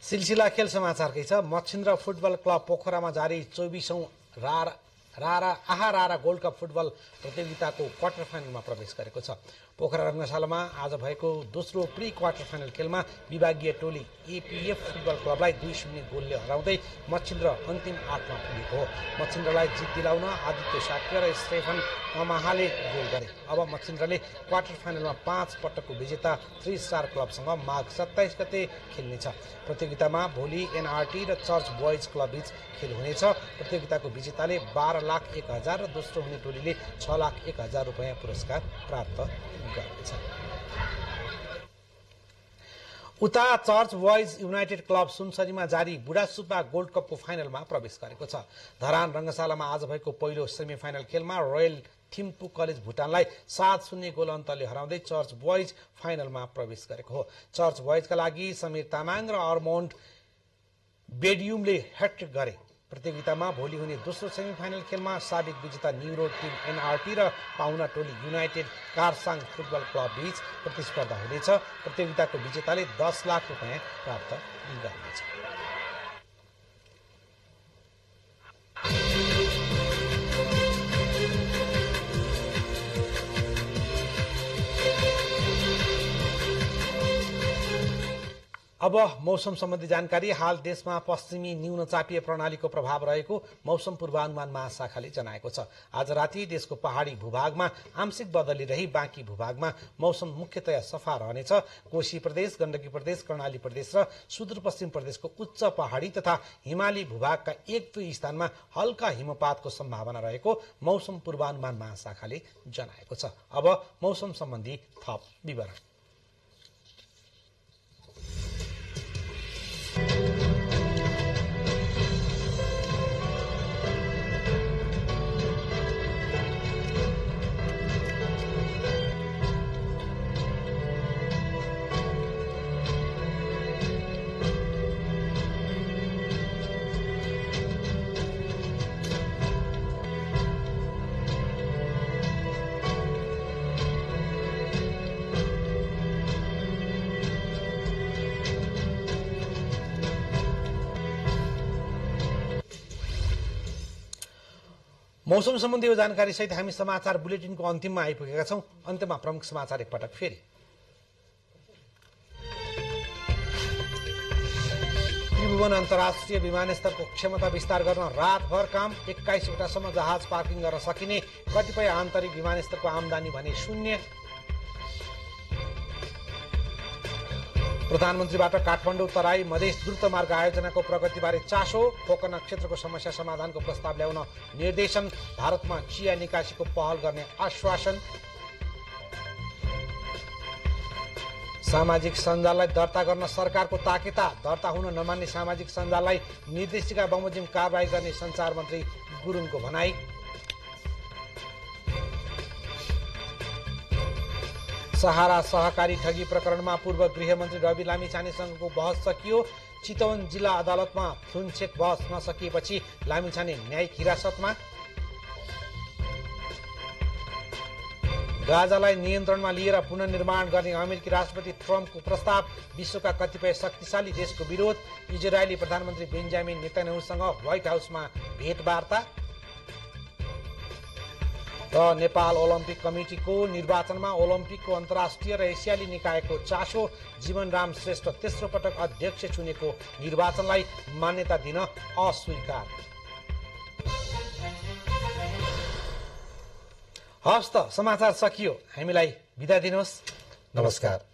सिलसिला खेल समाचारकै छ। मच्छिन्द्र फुटबल क्लब पोखरामा जारी 24औं रारा गोल्ड कप फुटबल प्रतियोगिताको क्वार्टर फाइनलमा प्रवेश गरेको छ। पोखरा रङ्गशालामा आज भएको दोस्रो प्री क्वार्टर फाइनल खेलमा विभागीय टोली एपीएफ फुटबल क्लबलाई 2-0 गोलले हराउँदै मच्छिन्द्र अन्तिम 8मा पुगेको हो। मच्छिन्द्रलाई जित दिलाउन आदित्य साक्य र स्टेफन कमाहाले गोल गरे। अब मच्छिन्द्रले क्वार्टर फाइनलमा 5 पटकको विजेता 3 स्टार क्लबसँग माघ 27 गते खेल्नेछ। प्रतियोगितामा भोलि एनआरटी र चर्च बोइज क्लब बीच खेल हुनेछ। प्रतियोगिताको विजेताले 12,01,000 र दोस्रो हुने टोलीले 6,01,000 रुपियाँ पुरस्कार प्राप्त गर्नेछ। उता चर्च बोइज युनाइटेड क्लब सुनसरीमा जारी बुढासुब्बा गोल्ड कपको फाइनलमा प्रवेश गरेको छ। धरान रङ्गशालामा आज भएको पहिलो सेमी फाइनल खेलमा रोयल थिम्पू कलेज भुटानलाई 7-0 गोल अन्तरले हराउँदै चर्च बोइज फाइनलमा प्रवेश गरेको हो। चर्च बोइजका लागि समीर तामाङ र अर्मोन्ड बेडियुमले ह्याट्रिक गरे। प्रतियोगितामा भोलि हुने दोस्रो सेमी फाइनल खेलमा साबिक विजेता न्युरो टिम एनआरटी र पाहुना टोली युनाइटेड कारसाङ फुटबल क्लब बीच प्रतिस्पर्धा हुनेछ। प्रतियोगिताको विजेताले 10 लाख रुपियाँ प्राप्त गर्नेछ। अब मौसम सम्बन्धी जानकारी। हाल देशमा पश्चिमी न्यूनचापीय प्रणालीको प्रभाव रहेको मौसम पूर्वानुमान महाशाखाले जनाएको छ। आज राति देशको पहाडी भूभागमा आंशिक बदली रही बाँकी भूभागमा मौसम मुख्यतया सफा रहनेछ। कोशी प्रदेश, गण्डकी प्रदेश, कर्णाली प्रदेश र सुदूरपश्चिम प्रदेशको उच्च पहाडी तथा हिमाली भूभागका 1-2 स्थानमा हल्का हिमपातको सम्भावना रहेको मौसम पूर्वानुमान महाशाखाले जनाएको छ। अब मौसम सम्बन्धी थप विवरण। मौसम सम्बन्धी यो जानकारी सहित हामी समाचार बुलेटिनको अन्तिममा आइपुगेका छौं। अन्त्यमा प्रमुख समाचार एकपटक फेरि। त्रिभुवन अन्तर्राष्ट्रिय विमानस्थलको क्षमता विस्तार गर्न रातभर काम। 21 वटासम्म जहाज पार्किङ गर्न सकिने। कतिपय आन्तरिक विमानस्थलको आमदानी भने शून्य। प्रधानमन्त्रीबाट काठमाडौँ तराई मधेस द्रुत मार्ग आयोजनाको प्रगतिबारे चासो। पोखरा क्षेत्रको समस्या समाधानको प्रस्ताव ल्याउन निर्देशन। भारतमा चिया निकासीको पहल गर्ने आश्वासन। सामाजिक सञ्जाललाई दर्ता गर्न सरकारको ताकेता। दर्ता हुन नमान्ने सामाजिक सञ्जाललाई निर्देशिका बमोजिम कारबाही गर्ने सञ्चार मन्त्री गुरुङको भनाई। सहारा सहकारी ठगी प्रकरणमा पूर्व गृहमन्त्री रवि लामिछानेसँगको बहस सकियो। चितवन जिल्ला अदालतमा थुनछेक बहस नसकिएपछि लामिछाने न्यायिक हिरासतमा। गाजालाई नियन्त्रणमा लिएर पुनर्निर्माण गर्ने अमेरिकी राष्ट्रपति ट्रम्पको प्रस्ताव, विश्वका कतिपय शक्तिशाली देशको विरोध, इजरायली प्रधानमन्त्री बेन्जामिन नेतान्याहुसँग व्हाइट हाउसमा भेटवार्ता र नेपाल ओलम्पिक कमिटीको निर्वाचनमा ओलम्पिकको अन्तर्राष्ट्रिय र एसियाली निकायको चासो, जीवनराम श्रेष्ठ तेस्रो पटक अध्यक्ष चुनेको निर्वाचनलाई मान्यता दिन अस्वीकार। हवस् त, समाचार सकियो, हामीलाई बिदा दिनुहोस्, नमस्कार।